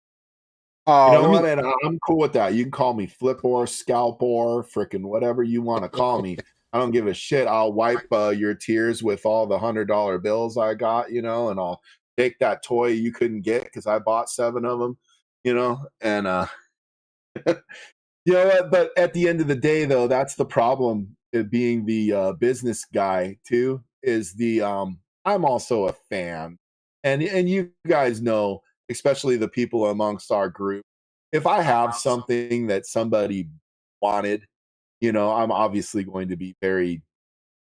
What? And I'm cool with that. You can call me flip ore, scalp ore, frickin' whatever you want to call me. I don't give a shit. I'll wipe your tears with all the $100 bills I got, and I'll take that toy you couldn't get because I bought 7 of them, and but at the end of the day, though, that's the problem of being the business guy too, is I'm also a fan. And you guys know, especially the people amongst our group, if I have something that somebody wanted, I'm obviously going to be very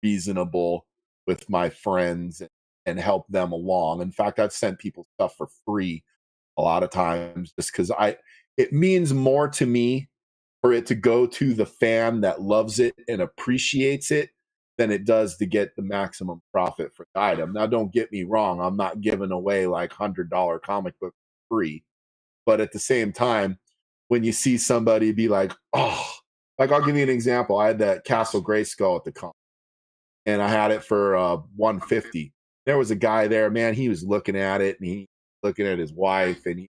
reasonable with my friends and help them along. In fact, I've sent people stuff for free a lot of times just because it means more to me for it to go to the fan that loves it and appreciates it than it does to get the maximum profit for the item. Now, don't get me wrong. I'm not giving away like $100 comic book free. But at the same time, when you see somebody be like, oh, like I'll give you an example. I had that Castle Grayskull at the con, and I had it for $150. There was a guy there, man, he was looking at it and he looking at his wife, and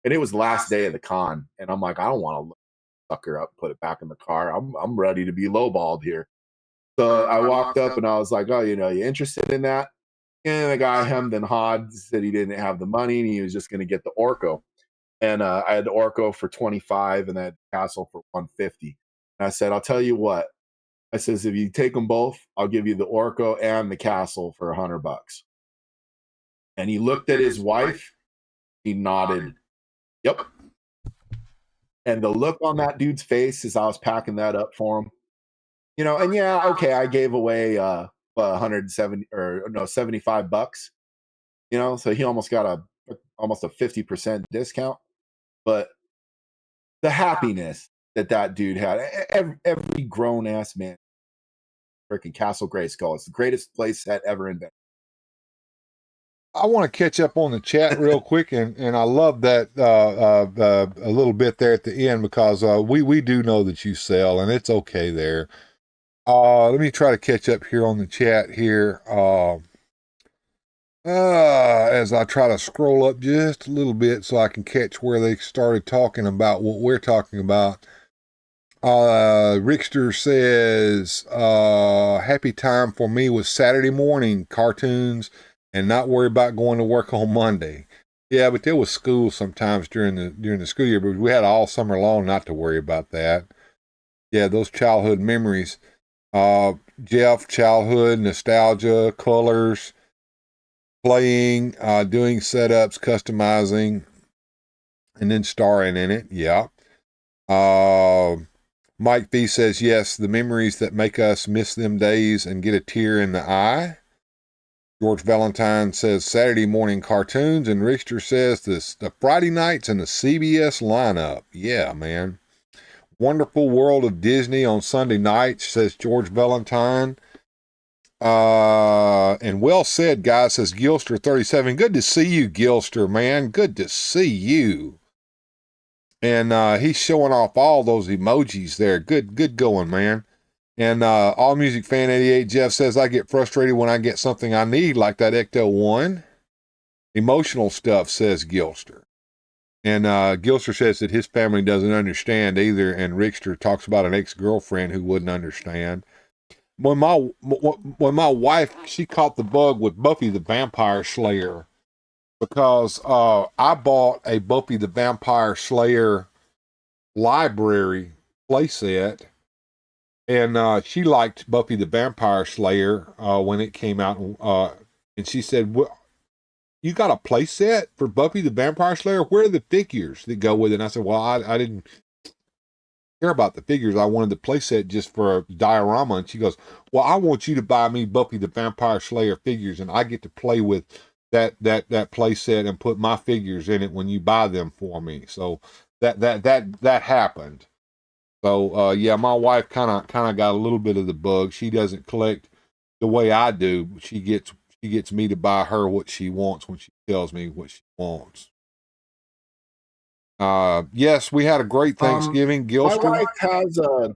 it was the last day of the con. And I'm like, I don't want to suck her up, put it back in the car. I'm ready to be lowballed here. So I walked up and I was like, oh, you interested in that? And the guy hemmed and hawed, said he didn't have the money and he was just going to get the Orko. And I had the Orko for $25 and I had the Castle for $150. And I said, I'll tell you what. I says, if you take them both, I'll give you the Orko and the Castle for $100. And he looked at his wife. He nodded. Yep. And the look on that dude's face as I was packing that up for him, and yeah, okay, I gave away $170 or no $75, so he almost got almost a 50% discount. But the happiness that dude had, every grown ass man, freaking Castle Grayskull, it's the greatest play set ever invented. I want to catch up on the chat real quick, and I love that a little bit there at the end, because we do know that you sell, and it's okay there. Let me try to catch up here on the chat here. As I try to scroll up just a little bit so I can catch where they started talking about what we're talking about. Rickster says, happy time for me was Saturday morning cartoons and not worry about going to work on Monday. Yeah, but there was school sometimes during the school year, but we had all summer long not to worry about that. Yeah, those childhood memories. Jeff, childhood, nostalgia, colors, playing, doing setups, customizing, and then starring in it. Yeah. Mike B says, yes, the memories that make us miss them days and get a tear in the eye. George Valentine says Saturday morning cartoons, and Richter says the Friday nights and the CBS lineup. Yeah, man. Wonderful World of Disney on Sunday nights, says George Valentine. And well said, guys, says Gilster37. Good to see you, Gilster, man. Good to see you. And he's showing off all those emojis there. Good going, man. And All Music Fan 88 Jeff says, I get frustrated when I get something I need, like that Ecto 1. Emotional stuff, says Gilster. And Gilster says that his family doesn't understand either, and Rickster talks about an ex-girlfriend who wouldn't understand. When my wife, she caught the bug with Buffy the Vampire Slayer, because I bought a Buffy the Vampire Slayer library playset, and she liked Buffy the Vampire Slayer when it came out, and she said, well, you got a playset for Buffy the Vampire Slayer? Where are the figures that go with it? And I said, well, I didn't care about the figures. I wanted the playset just for a diorama. And she goes, well, I want you to buy me Buffy the Vampire Slayer figures, and I get to play with that playset and put my figures in it when you buy them for me. So that happened. So yeah, my wife kind of got a little bit of the bug. She doesn't collect the way I do. But she gets me to buy her what she wants when she tells me what she wants. Yes, we had a great Thanksgiving. Gilster. My wife has Go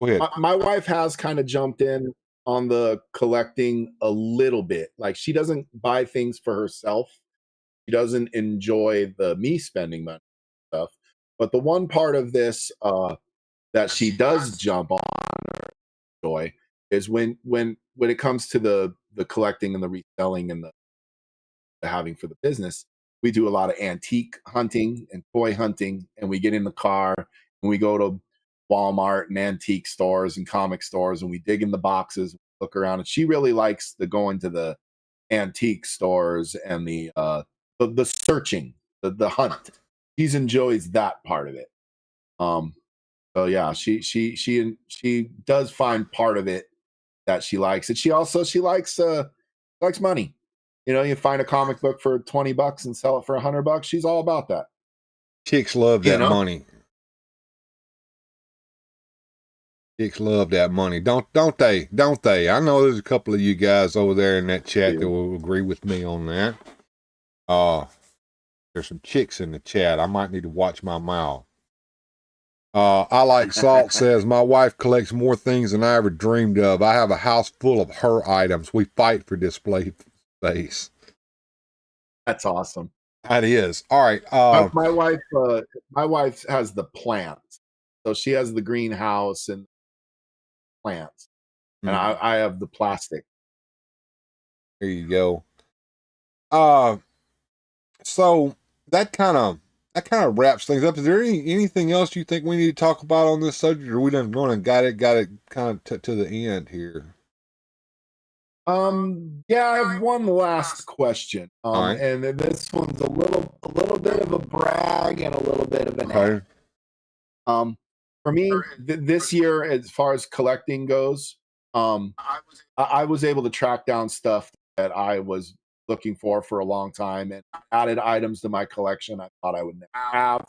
ahead. My wife has kind of jumped in on the collecting a little bit. Like, she doesn't buy things for herself. She doesn't enjoy me spending money and stuff. But the one part of this that she does jump on or enjoy is when it comes to the collecting and the reselling and the having for the business. We do a lot of antique hunting and toy hunting, and we get in the car and we go to Walmart and antique stores and comic stores, and we dig in the boxes, look around. And she really likes the going to the antique stores and the searching, the hunt. She enjoys that part of it. So yeah, she does find part of it that she likes. And she likes money. You know, you find a comic book for $20 and sell it for $100. She's all about that. Chicks love that money. Chicks love that money, don't they? Don't they? I know there's a couple of you guys over there in that chat that will agree with me on that. There's some chicks in the chat. I might need to watch my mouth. I Like Salt says, my wife collects more things than I ever dreamed of. I have a house full of her items. We fight for display space. That's awesome. That is. All right. My wife has the plants. So she has the greenhouse and plants. And I have the plastic. There you go. So that kind of wraps things up. Is there anything else you think we need to talk about on this subject, or we done going and got it kind of to the end here? Yeah, I have one last question. Right. And this one's a little bit of a brag and a little bit of an okay. For me, this year, as far as collecting goes, I was able to track down stuff that I was looking for a long time, and added items to my collection I thought I would never have.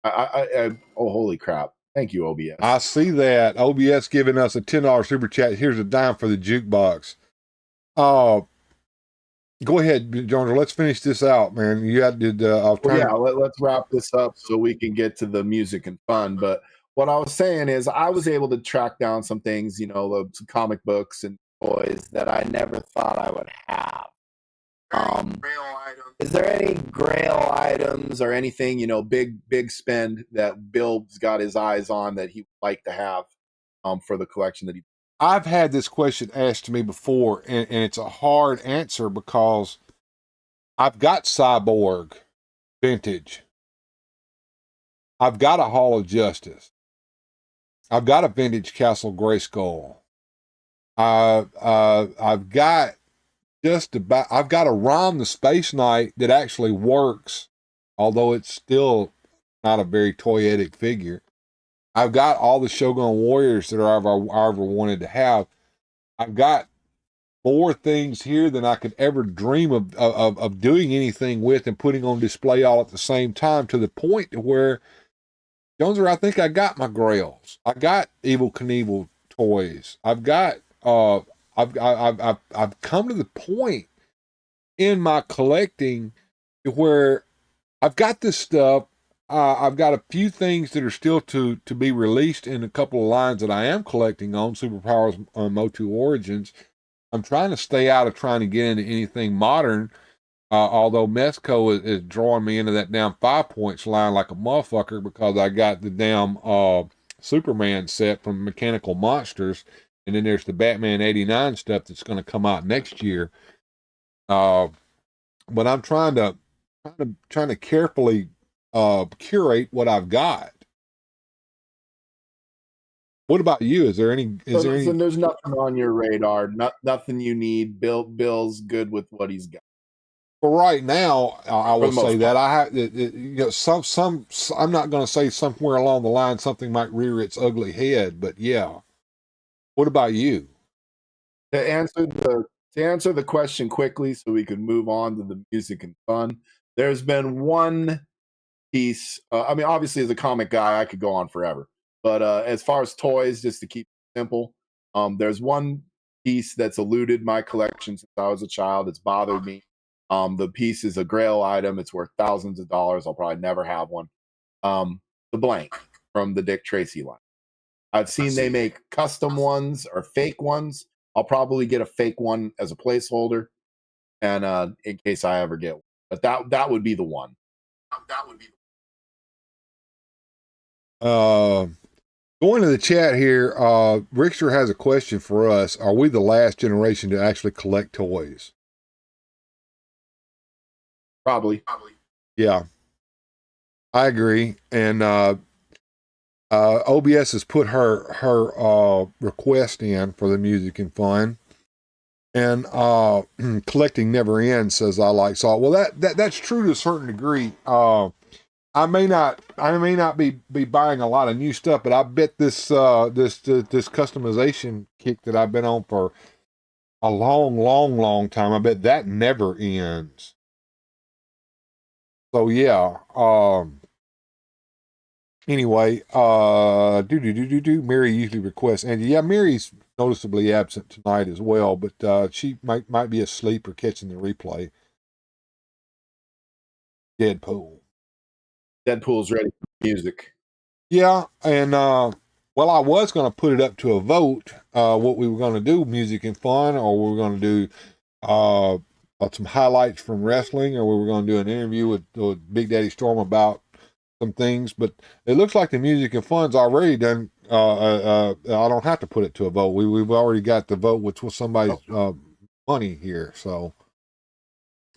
Oh, holy crap. Thank you, OBS. I see that. OBS giving us a $10 super chat. Here's a dime for the jukebox. Go ahead, Jones. Let's finish this out, man. You had to. Let's wrap this up so we can get to the music and fun. But what I was saying is, I was able to track down some things, some comic books and toys that I never thought I would have. Is there any grail items or anything, you know, big spend that Bill's got his eyes on that he would like to have for the collection that he? I've had this question asked to me before, and it's a hard answer because I've got Cyborg vintage. I've got a Hall of Justice. I've got a vintage Castle Grayskull. I've got I've got a Rom the Space Knight that actually works, although it's still not a very toyetic figure. I've got all the Shogun Warriors that I ever wanted to have. I've got more things here than I could ever dream of doing anything with and putting on display all at the same time, to the point to where, Joneser, I think I got my grails. I got Evel Knievel toys. I've got I've come to the point in my collecting where I've got this stuff. I've got a few things that are still to be released in a couple of lines that I am collecting on Superpowers Motu Origins. I'm trying to stay out of trying to get into anything modern, although Mesco is drawing me into that damn 5 points line like a motherfucker, because I got the damn Superman set from Mechanical Monsters, and then there's the Batman 89 stuff that's going to come out next year. But I'm trying to carefully curate what I've got. What about you? Is there any? There's nothing on your radar. Nothing you need. Bill's good with what he's got. For right now, I will say that I have, you know, some. I'm not going to say somewhere along the line something might rear its ugly head, but yeah. What about you? To answer the question quickly, so we can move on to the music and fun. There's been one piece. I mean, obviously, as a comic guy, I could go on forever. But as far as toys, just to keep it simple, there's one piece that's eluded my collection since I was a child. It's bothered me. The piece is a grail item. It's worth thousands of dollars. I'll probably never have one. The blank from the Dick Tracy line. I've seen they make custom ones or fake ones. I'll probably get a fake one as a placeholder, and in case I ever get one. But that would be the one. That would be. Going to the chat here, Rickster has a question for us. Are we the last generation to actually collect toys? Probably. Yeah, I agree. And OBS has put her request in for the music and fun. And collecting never ends, says I like salt. Well, that's true to a certain degree. I may not be buying a lot of new stuff, but I bet this customization kick that I've been on for a long time, I bet that never ends. So yeah. Anyway, Mary usually requests, and yeah, Mary's noticeably absent tonight as well, but she might be asleep or catching the replay. Deadpool's ready for music. Yeah, and well, I was going to put it up to a vote, what we were going to do, music and fun, or we were going to do some highlights from wrestling, or we were going to do an interview with Big Daddy Storm about some things. But it looks like the music and fun's already done. I don't have to put it to a vote. We've already got the vote, which was somebody's money here. So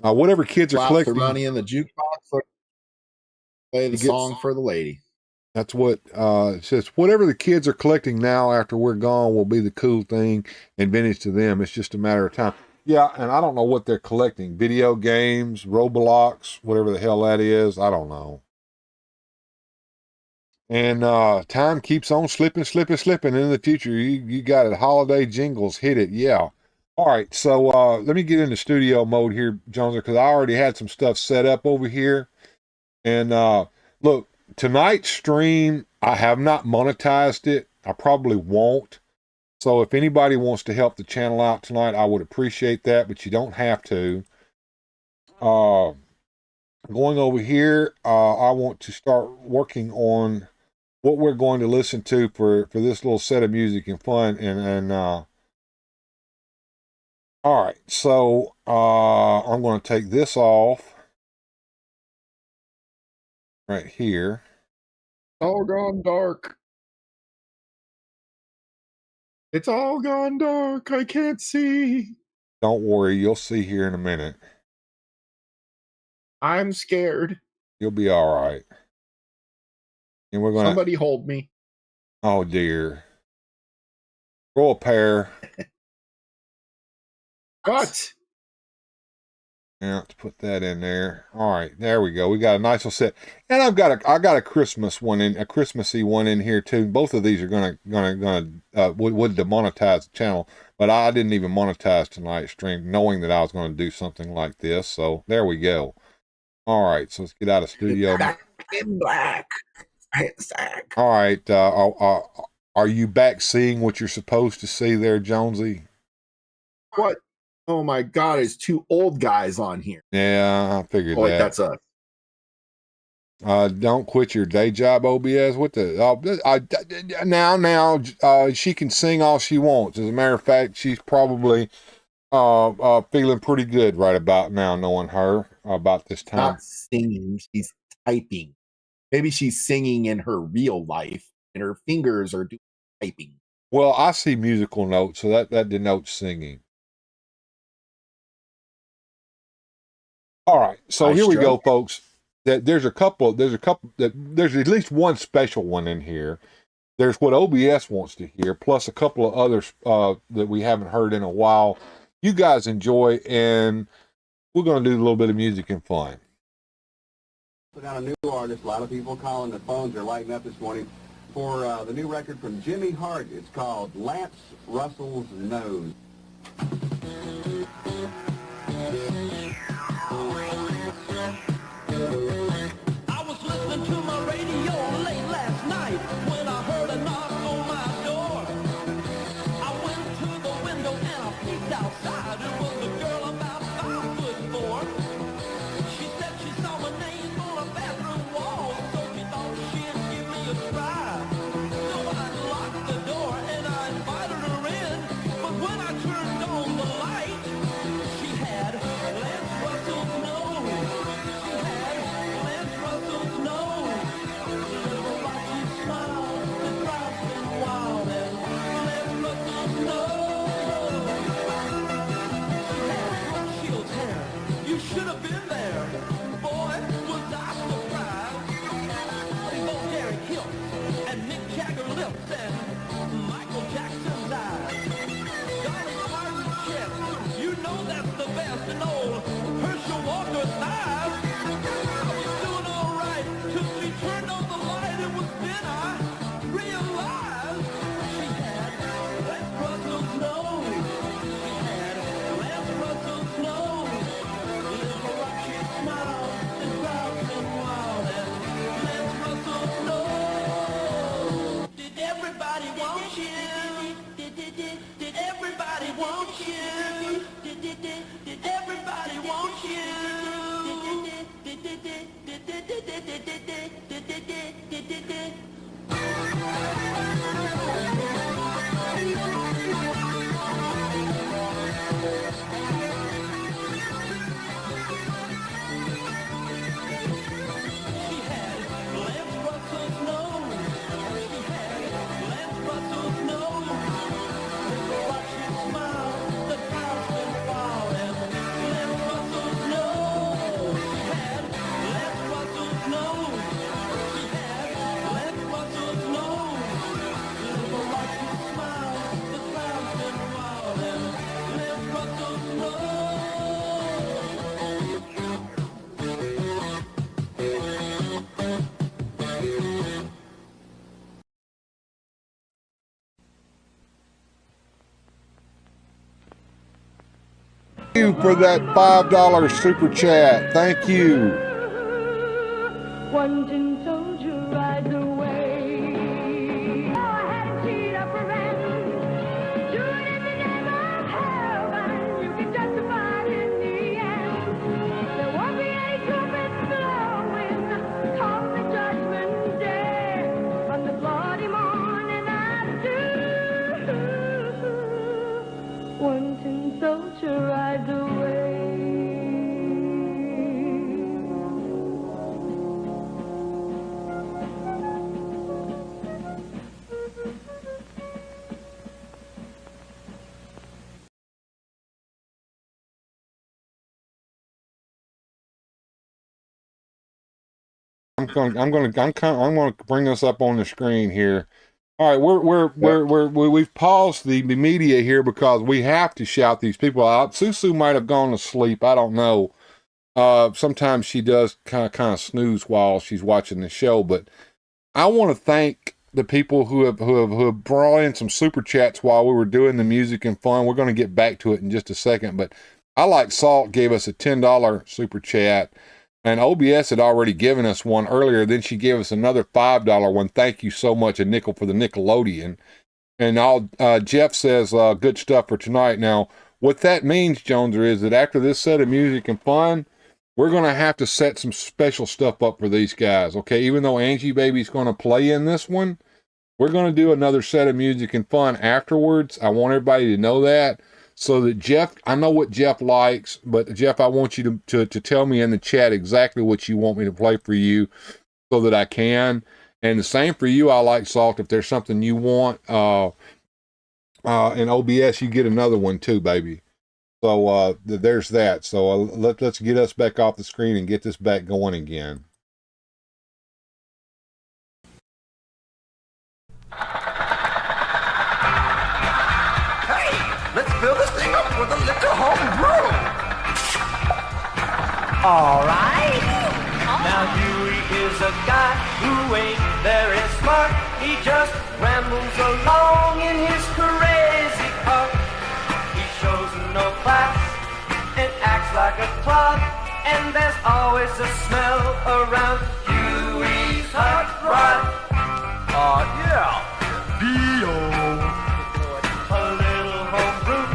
whatever kids are collecting, the money in the jukebox. Play the song for the lady. That's what it says. Whatever the kids are collecting now after we're gone will be the cool thing and vintage to them. It's just a matter of time. Yeah, and I don't know what they're collecting. Video games, Roblox, whatever the hell that is. I don't know. And time keeps on slipping. In the future, you got it. Holiday jingles, hit it. Yeah. All right, so let me get into studio mode here, Jones, because I already had some stuff set up over here. And look, tonight's stream, I have not monetized it. I probably won't. So if anybody wants to help the channel out tonight, I would appreciate that, but you don't have to. Going over here, I want to start working on what we're going to listen to for this little set of music and fun. And all All right, so I'm going to take this off right here. All gone dark. It's all gone dark. I can't see. Don't worry, you'll see here in a minute. I'm scared. You'll be all right. And we're going to... Somebody hold me. Oh, dear. Roll a pair. What? Yeah, let's put that in there. All right, there we go. We got a nice little set, and I got a Christmas one in, a Christmassy one in here too. Both of these are gonna would demonetize the channel, but I didn't even monetize tonight's stream, knowing that I was going to do something like this. So there we go. All right, so let's get out of studio. Back in black. All right, are you back seeing what you're supposed to see there, Jonesy? What? Oh my God, it's two old guys on here. Yeah, I figured Wait, that. that's us. Don't quit your day job, OBS. What the? Now, she can sing all she wants. As a matter of fact, she's probably feeling pretty good right about now, knowing her about this time. Not singing, she's typing. Maybe she's singing in her real life, and her fingers are doing typing. Well, I see musical notes, so that denotes singing. All right, so here we go, folks. There's at least one special one in here. There's what OBS wants to hear, plus a couple of others that we haven't heard in a while. You guys enjoy, and we're going to do a little bit of music and fun. Put out a new artist. A lot of people calling. The phones are lighting up this morning for the new record from Jimmy Hart. It's called Lance Russell's Nose. I was listening to my radio late last night when I heard a knock on my door. I went to the window and I peeked outside. It was a girl about 5'4". She said she saw my name on a bathroom wall, so she thought she'd give me a try. So I locked the door and I invited her in. But when I turned on the light, she had Lance Russell's nose. You should have been there. Boy, was I surprised. Both Derek Hill and Mick Jagger lips and Michael Jackson's eyes. Dolly Parton's chest, you know that's the best. And old Herschel Walker's thighs. I was doing all right till she turned on the light. It was then I realized she had Lance Russell's nose. She had Lance Russell's nose. Little rocky smile and proud and wild and Lance Russell's nose. Did everybody want you? Did everybody want you? Did everybody want you? You for that $5 super chat. Thank you. One tin soldier rides away. Oh, I had to cheat up a rent. Do it in the name of heaven. You can justify it in the end. There won't be any trumpets blowing on the judgment day. On the bloody morning I do. One tin soldier I'm gonna bring this up on the screen here. All right, we've paused the media here because we have to shout these people out. Susu might have gone to sleep. I don't know. Sometimes she does kind of snooze while she's watching the show, but I want to thank the people who have brought in some super chats while we were doing the music and fun. We're going to get back to it in just a second, but I Like Salt gave us a $10 super chat, and OBS had already given us one earlier. Then she gave us another $5 one. Thank you so much, a nickel for the Nickelodeon. And Jeff says, good stuff for tonight. Now, what that means, Joneser, is that after this set of music and fun, we're going to have to set some special stuff up for these guys, okay? Even though Angie Baby's going to play in this one, we're going to do another set of music and fun afterwards. I want everybody to know that, so that Jeff, I know what Jeff likes, but Jeff, I want you to tell me in the chat exactly what you want me to play for you so that I can. And the same for you, I Like Salt. If there's something you want in OBS, you get another one too, baby. So there's that. So let's get us back off the screen and get this back going again. Let's fill this thing up with a little home brew. All right. Now Huey is a guy who ain't very smart. He just rambles along in his crazy car. He shows no class and acts like a clod. And there's always a smell around Huey's hot rod. Oh yeah, B.O. A little home brew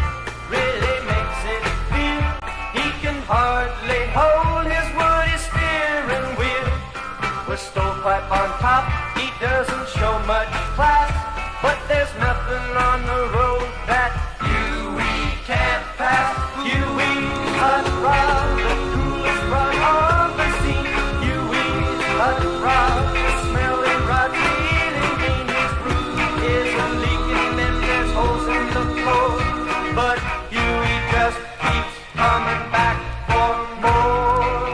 really makes it feel. He can hardly hold his woody steering wheel. With stovepipe on top, he doesn't show much class. But there's nothing on the road that Huey can't pass. Huey's hot rod, the coolest rod on the scene. Huey's hot rod, the smelly rod, feeling mean. His brew is a leaking and there's holes in the floor. But Huey just keeps coming back for more.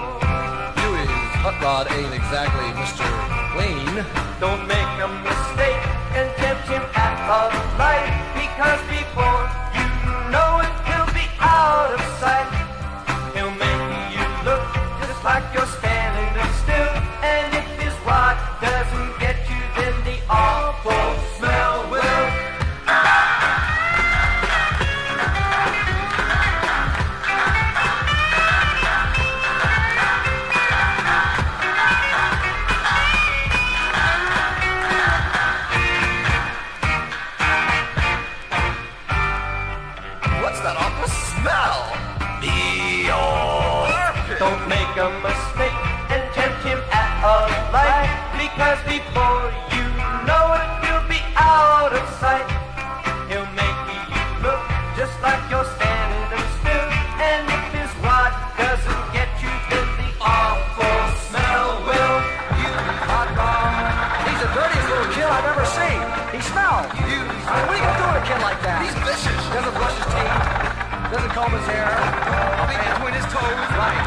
Huey's hot rod ain't exactly Mr. Clean. Don't make a mistake and tempt him at a light, because before you know it, he'll be out of sight. He'll make you look just like you're standing still, and if his rod doesn't get you, then the awful smell will. What's that awful smell? Don't make a mistake and tempt him at a light, because before you know it, he'll be out of sight. He'll make you look just like you're standing still, and if his rod doesn't get you, then the awful smell will. Hot rod. He's the dirtiest little kid I've ever seen. He smells. What are you gonna do with a kid like that? He's vicious. Doesn't brush his teeth. Doesn't comb his hair. I'll be between his toes. Right.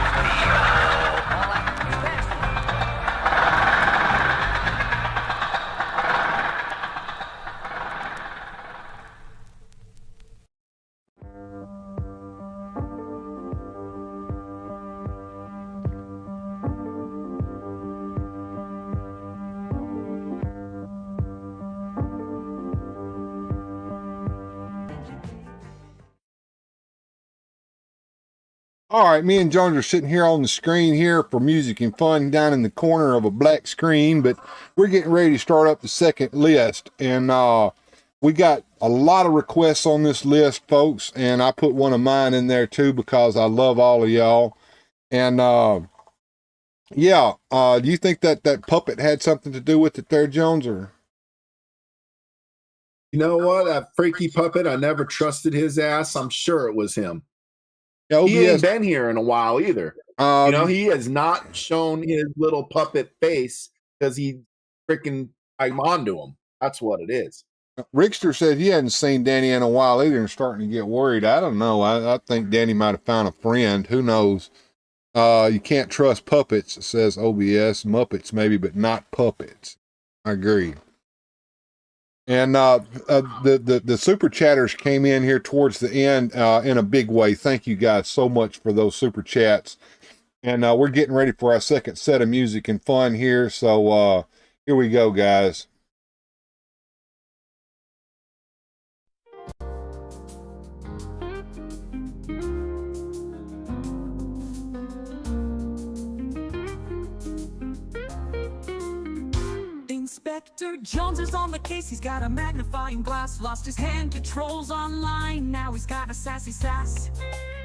All right, me and Jones are sitting here on the screen here for music and fun down in the corner of a black screen, but we're getting ready to start up the second list. And we got a lot of requests on this list, folks, and I put one of mine in there too because I love all of y'all. And yeah, do you think that puppet had something to do with it there, Jones? Or you know what? That freaky puppet, I never trusted his ass. I'm sure it was him. Yeah, he ain't been here in a while either. You know, he has not shown his little puppet face because he freaking I'm onto him. That's what it is. Rickster said he hadn't seen Danny in a while either and starting to get worried. I don't know. I think Danny might have found a friend. Who knows? You can't trust puppets, says OBS. Muppets maybe, but not puppets. I agree. And the super chatters came in here towards the end in a big way. Thank you guys so much for those super chats. And we're getting ready for our second set of music and fun here. So here we go, guys. Inspector Jones is on the case, he's got a magnifying glass. Lost his hand controls online, now he's got a sassy sass.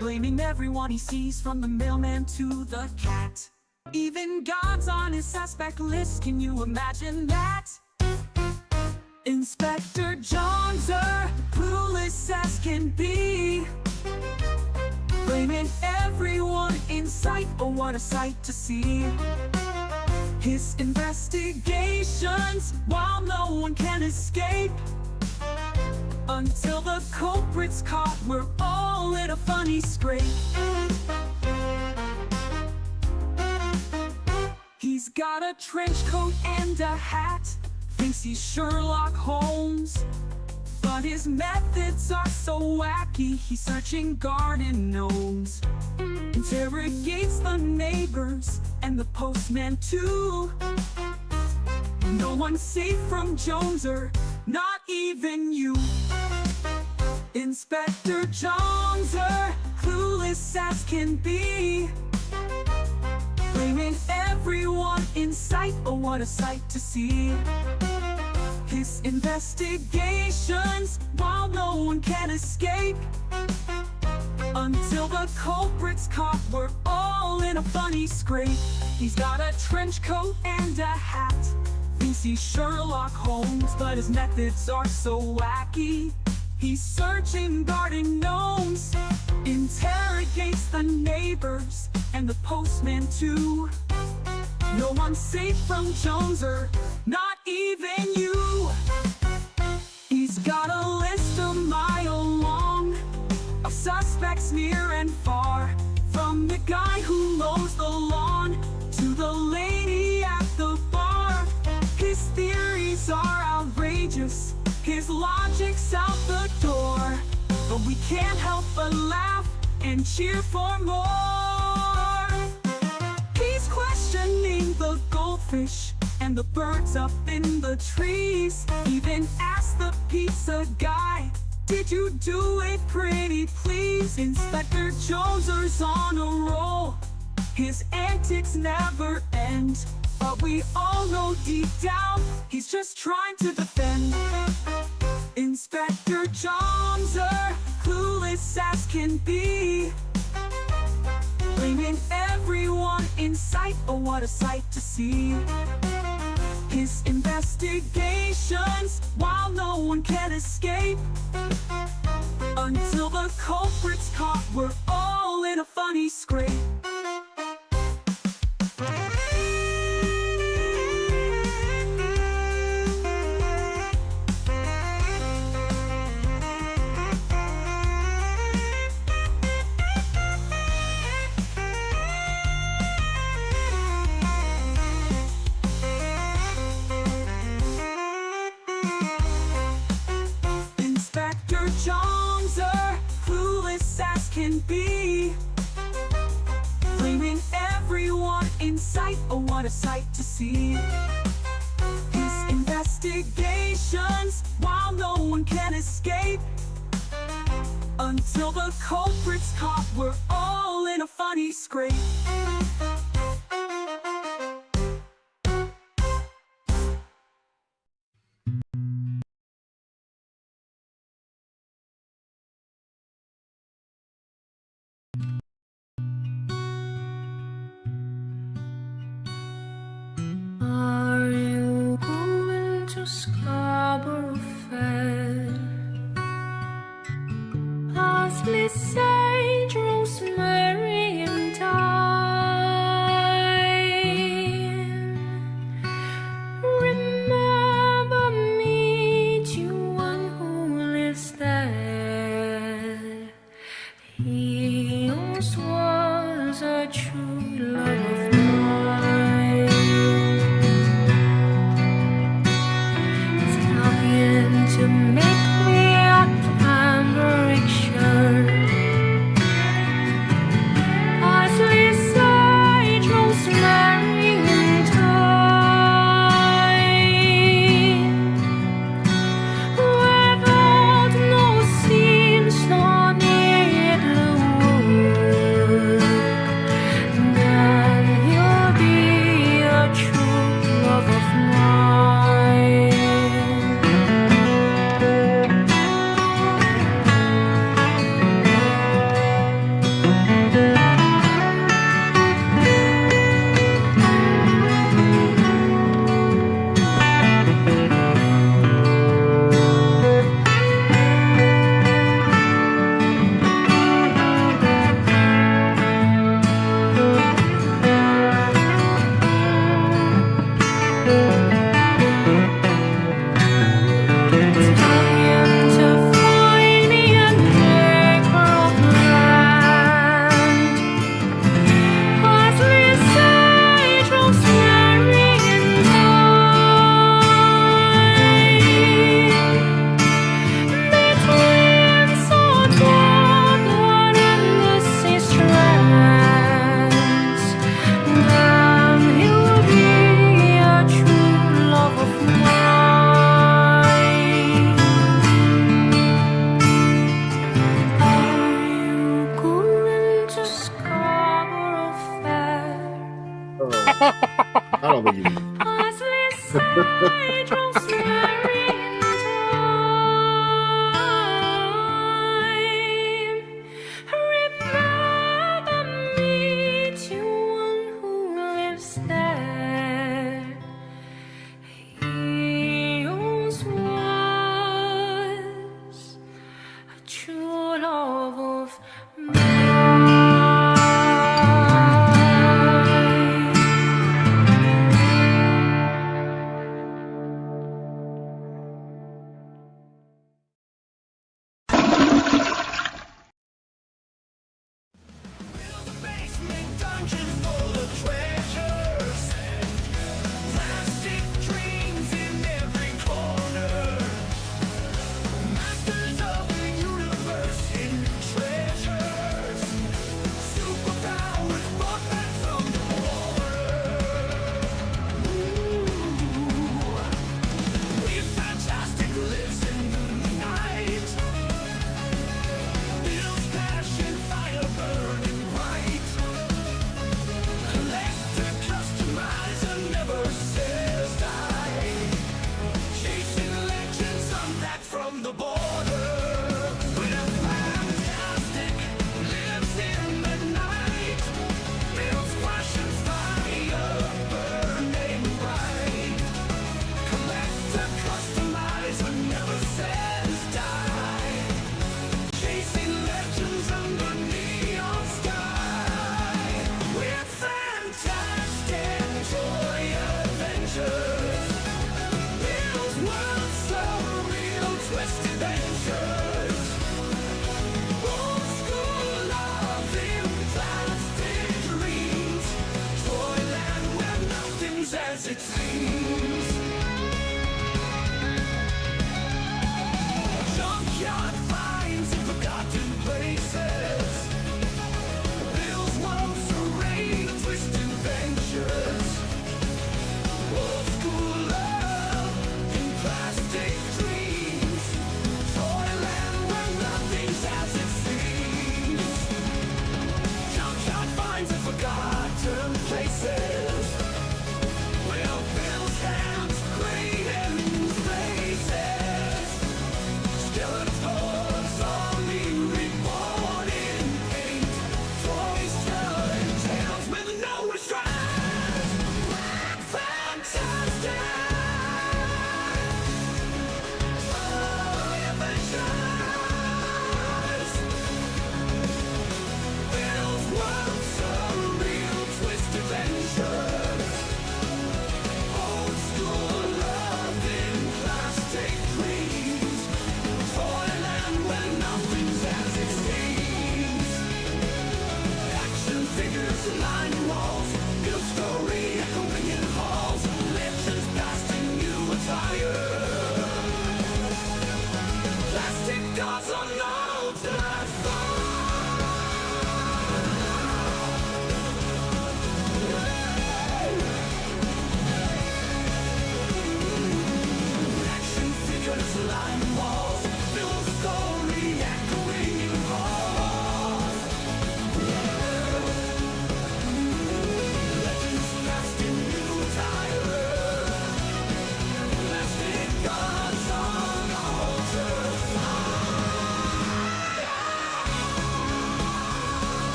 Blaming everyone he sees, from the mailman to the cat. Even God's on his suspect list, can you imagine that? Inspector Jones, clueless as can be. Blaming everyone in sight, oh what a sight to see. His investigations, while no one can escape. Until the culprit's caught, we're all in a funny scrape. He's got a trench coat and a hat, thinks he's Sherlock Holmes. But his methods are so wacky, he's searching garden gnomes. Interrogates the neighbors and the postman too. No one's safe from Joneser, not even you. Inspector Joneser, clueless as can be. Blaming everyone in sight, oh what a sight to see. His investigations, while no one can escape. Until the culprit's caught, we're all in a funny scrape. He's got a trench coat and a hat, thinks he's Sherlock Holmes, but his methods are so wacky. He's searching garden gnomes, interrogates the neighbors and the postman too. No one's safe from Joneser, not even you. He's got a list a mile long of suspects near and far, from the guy who mows the lawn to the lady at the bar. His theories are outrageous, his logic's out the door, but we can't help but laugh and cheer for more. He's questioning the goldfish and the birds up in the trees. Even asked the pizza guy, did you do it pretty please? Inspector Joneser's on a roll, his antics never end. But we all know deep down, he's just trying to defend. Inspector Joneser, clueless as can be. Blaming everyone in sight, oh what a sight to see. His investigations, while no one can escape. Until the culprit's caught, we're all in a funny scrape. Joneser, clueless as can be. Blaming everyone in sight, oh what a sight to see. His investigations, while no one can escape. Until the culprit's caught, we're all in a funny scrape. Are you going to Scarborough Fair? Parsley, sage, rosemary, and thyme. Remember me to one who lives there. He once was a true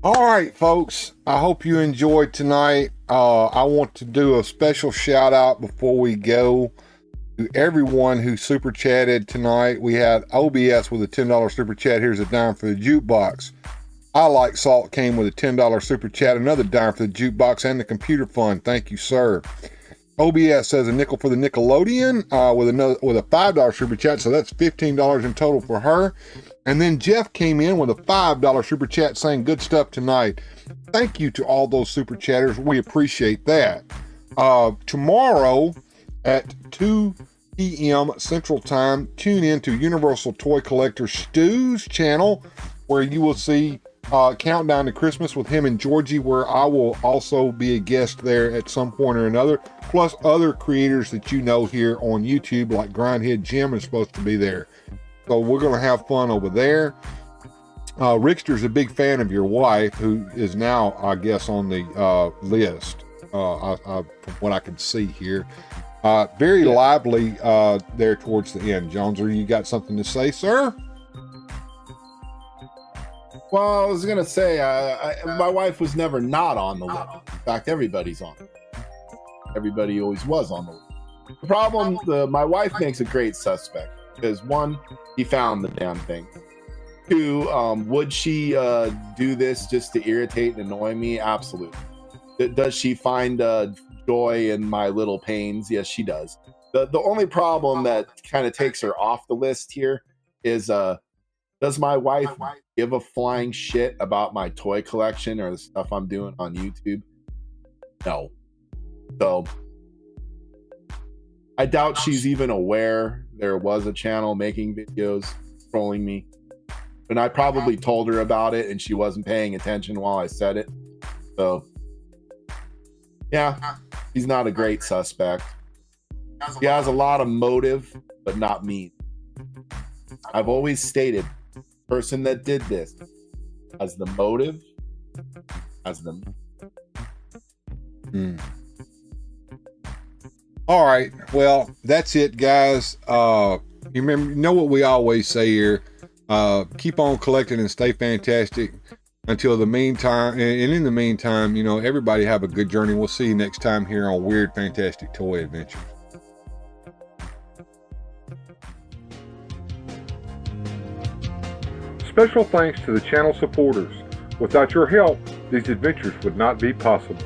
All right, folks, I hope you enjoyed tonight. I want to do a special shout out before we go to everyone who super chatted tonight. We had OBS with a $10 super chat. Here's a dime for the jukebox. I Like Salt came with a $10 super chat, another dime for the jukebox and the computer fund. Thank you, sir. OBS says a nickel for the Nickelodeon with a $5 super chat, so that's $15 in total for her. And then Jeff came in with a $5 super chat saying good stuff tonight. Thank you to all those super chatters. We appreciate that. Tomorrow at 2 p.m. Central Time, tune in to Universal Toy Collector Stu's channel, where you will see Countdown to Christmas with him and Georgie, where I will also be a guest there at some point or another, plus other creators that you know here on YouTube, like Grindhead Jim is supposed to be there. So we're going to have fun over there. Rickster's a big fan of your wife, who is now, I guess, on the list, from what I can see here. Very lively there towards the end. Jones, you got something to say, sir? Well, I was going to say, my wife was never not on the list. In fact, everybody's on it. Everybody always was on the list. The problem, my wife makes a great suspect. Because one, he found the damn thing. Two, would she do this just to irritate and annoy me? Absolutely. Does she find joy in my little pains? Yes, she does. The only problem that kind of takes her off the list here is, does my wife give a flying shit about my toy collection or the stuff I'm doing on YouTube? No. So I doubt she's even aware there was a channel making videos trolling me. And I probably told her about it and she wasn't paying attention while I said it. So yeah, he's not a great suspect. He has a lot of motive, but not mean. I've always stated, the person that did this has the motive, has the... All right, well, that's it, guys. You know what we always say here. Keep on collecting and stay fantastic until the meantime. And in the meantime, you know, everybody have a good journey. We'll see you next time here on Weird Fantastic Toy Adventures. Special thanks to the channel supporters. Without your help, these adventures would not be possible.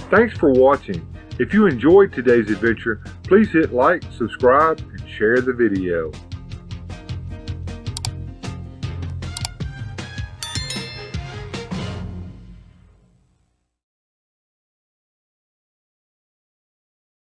Thanks for watching. If you enjoyed today's adventure, please hit like, subscribe, and share the video.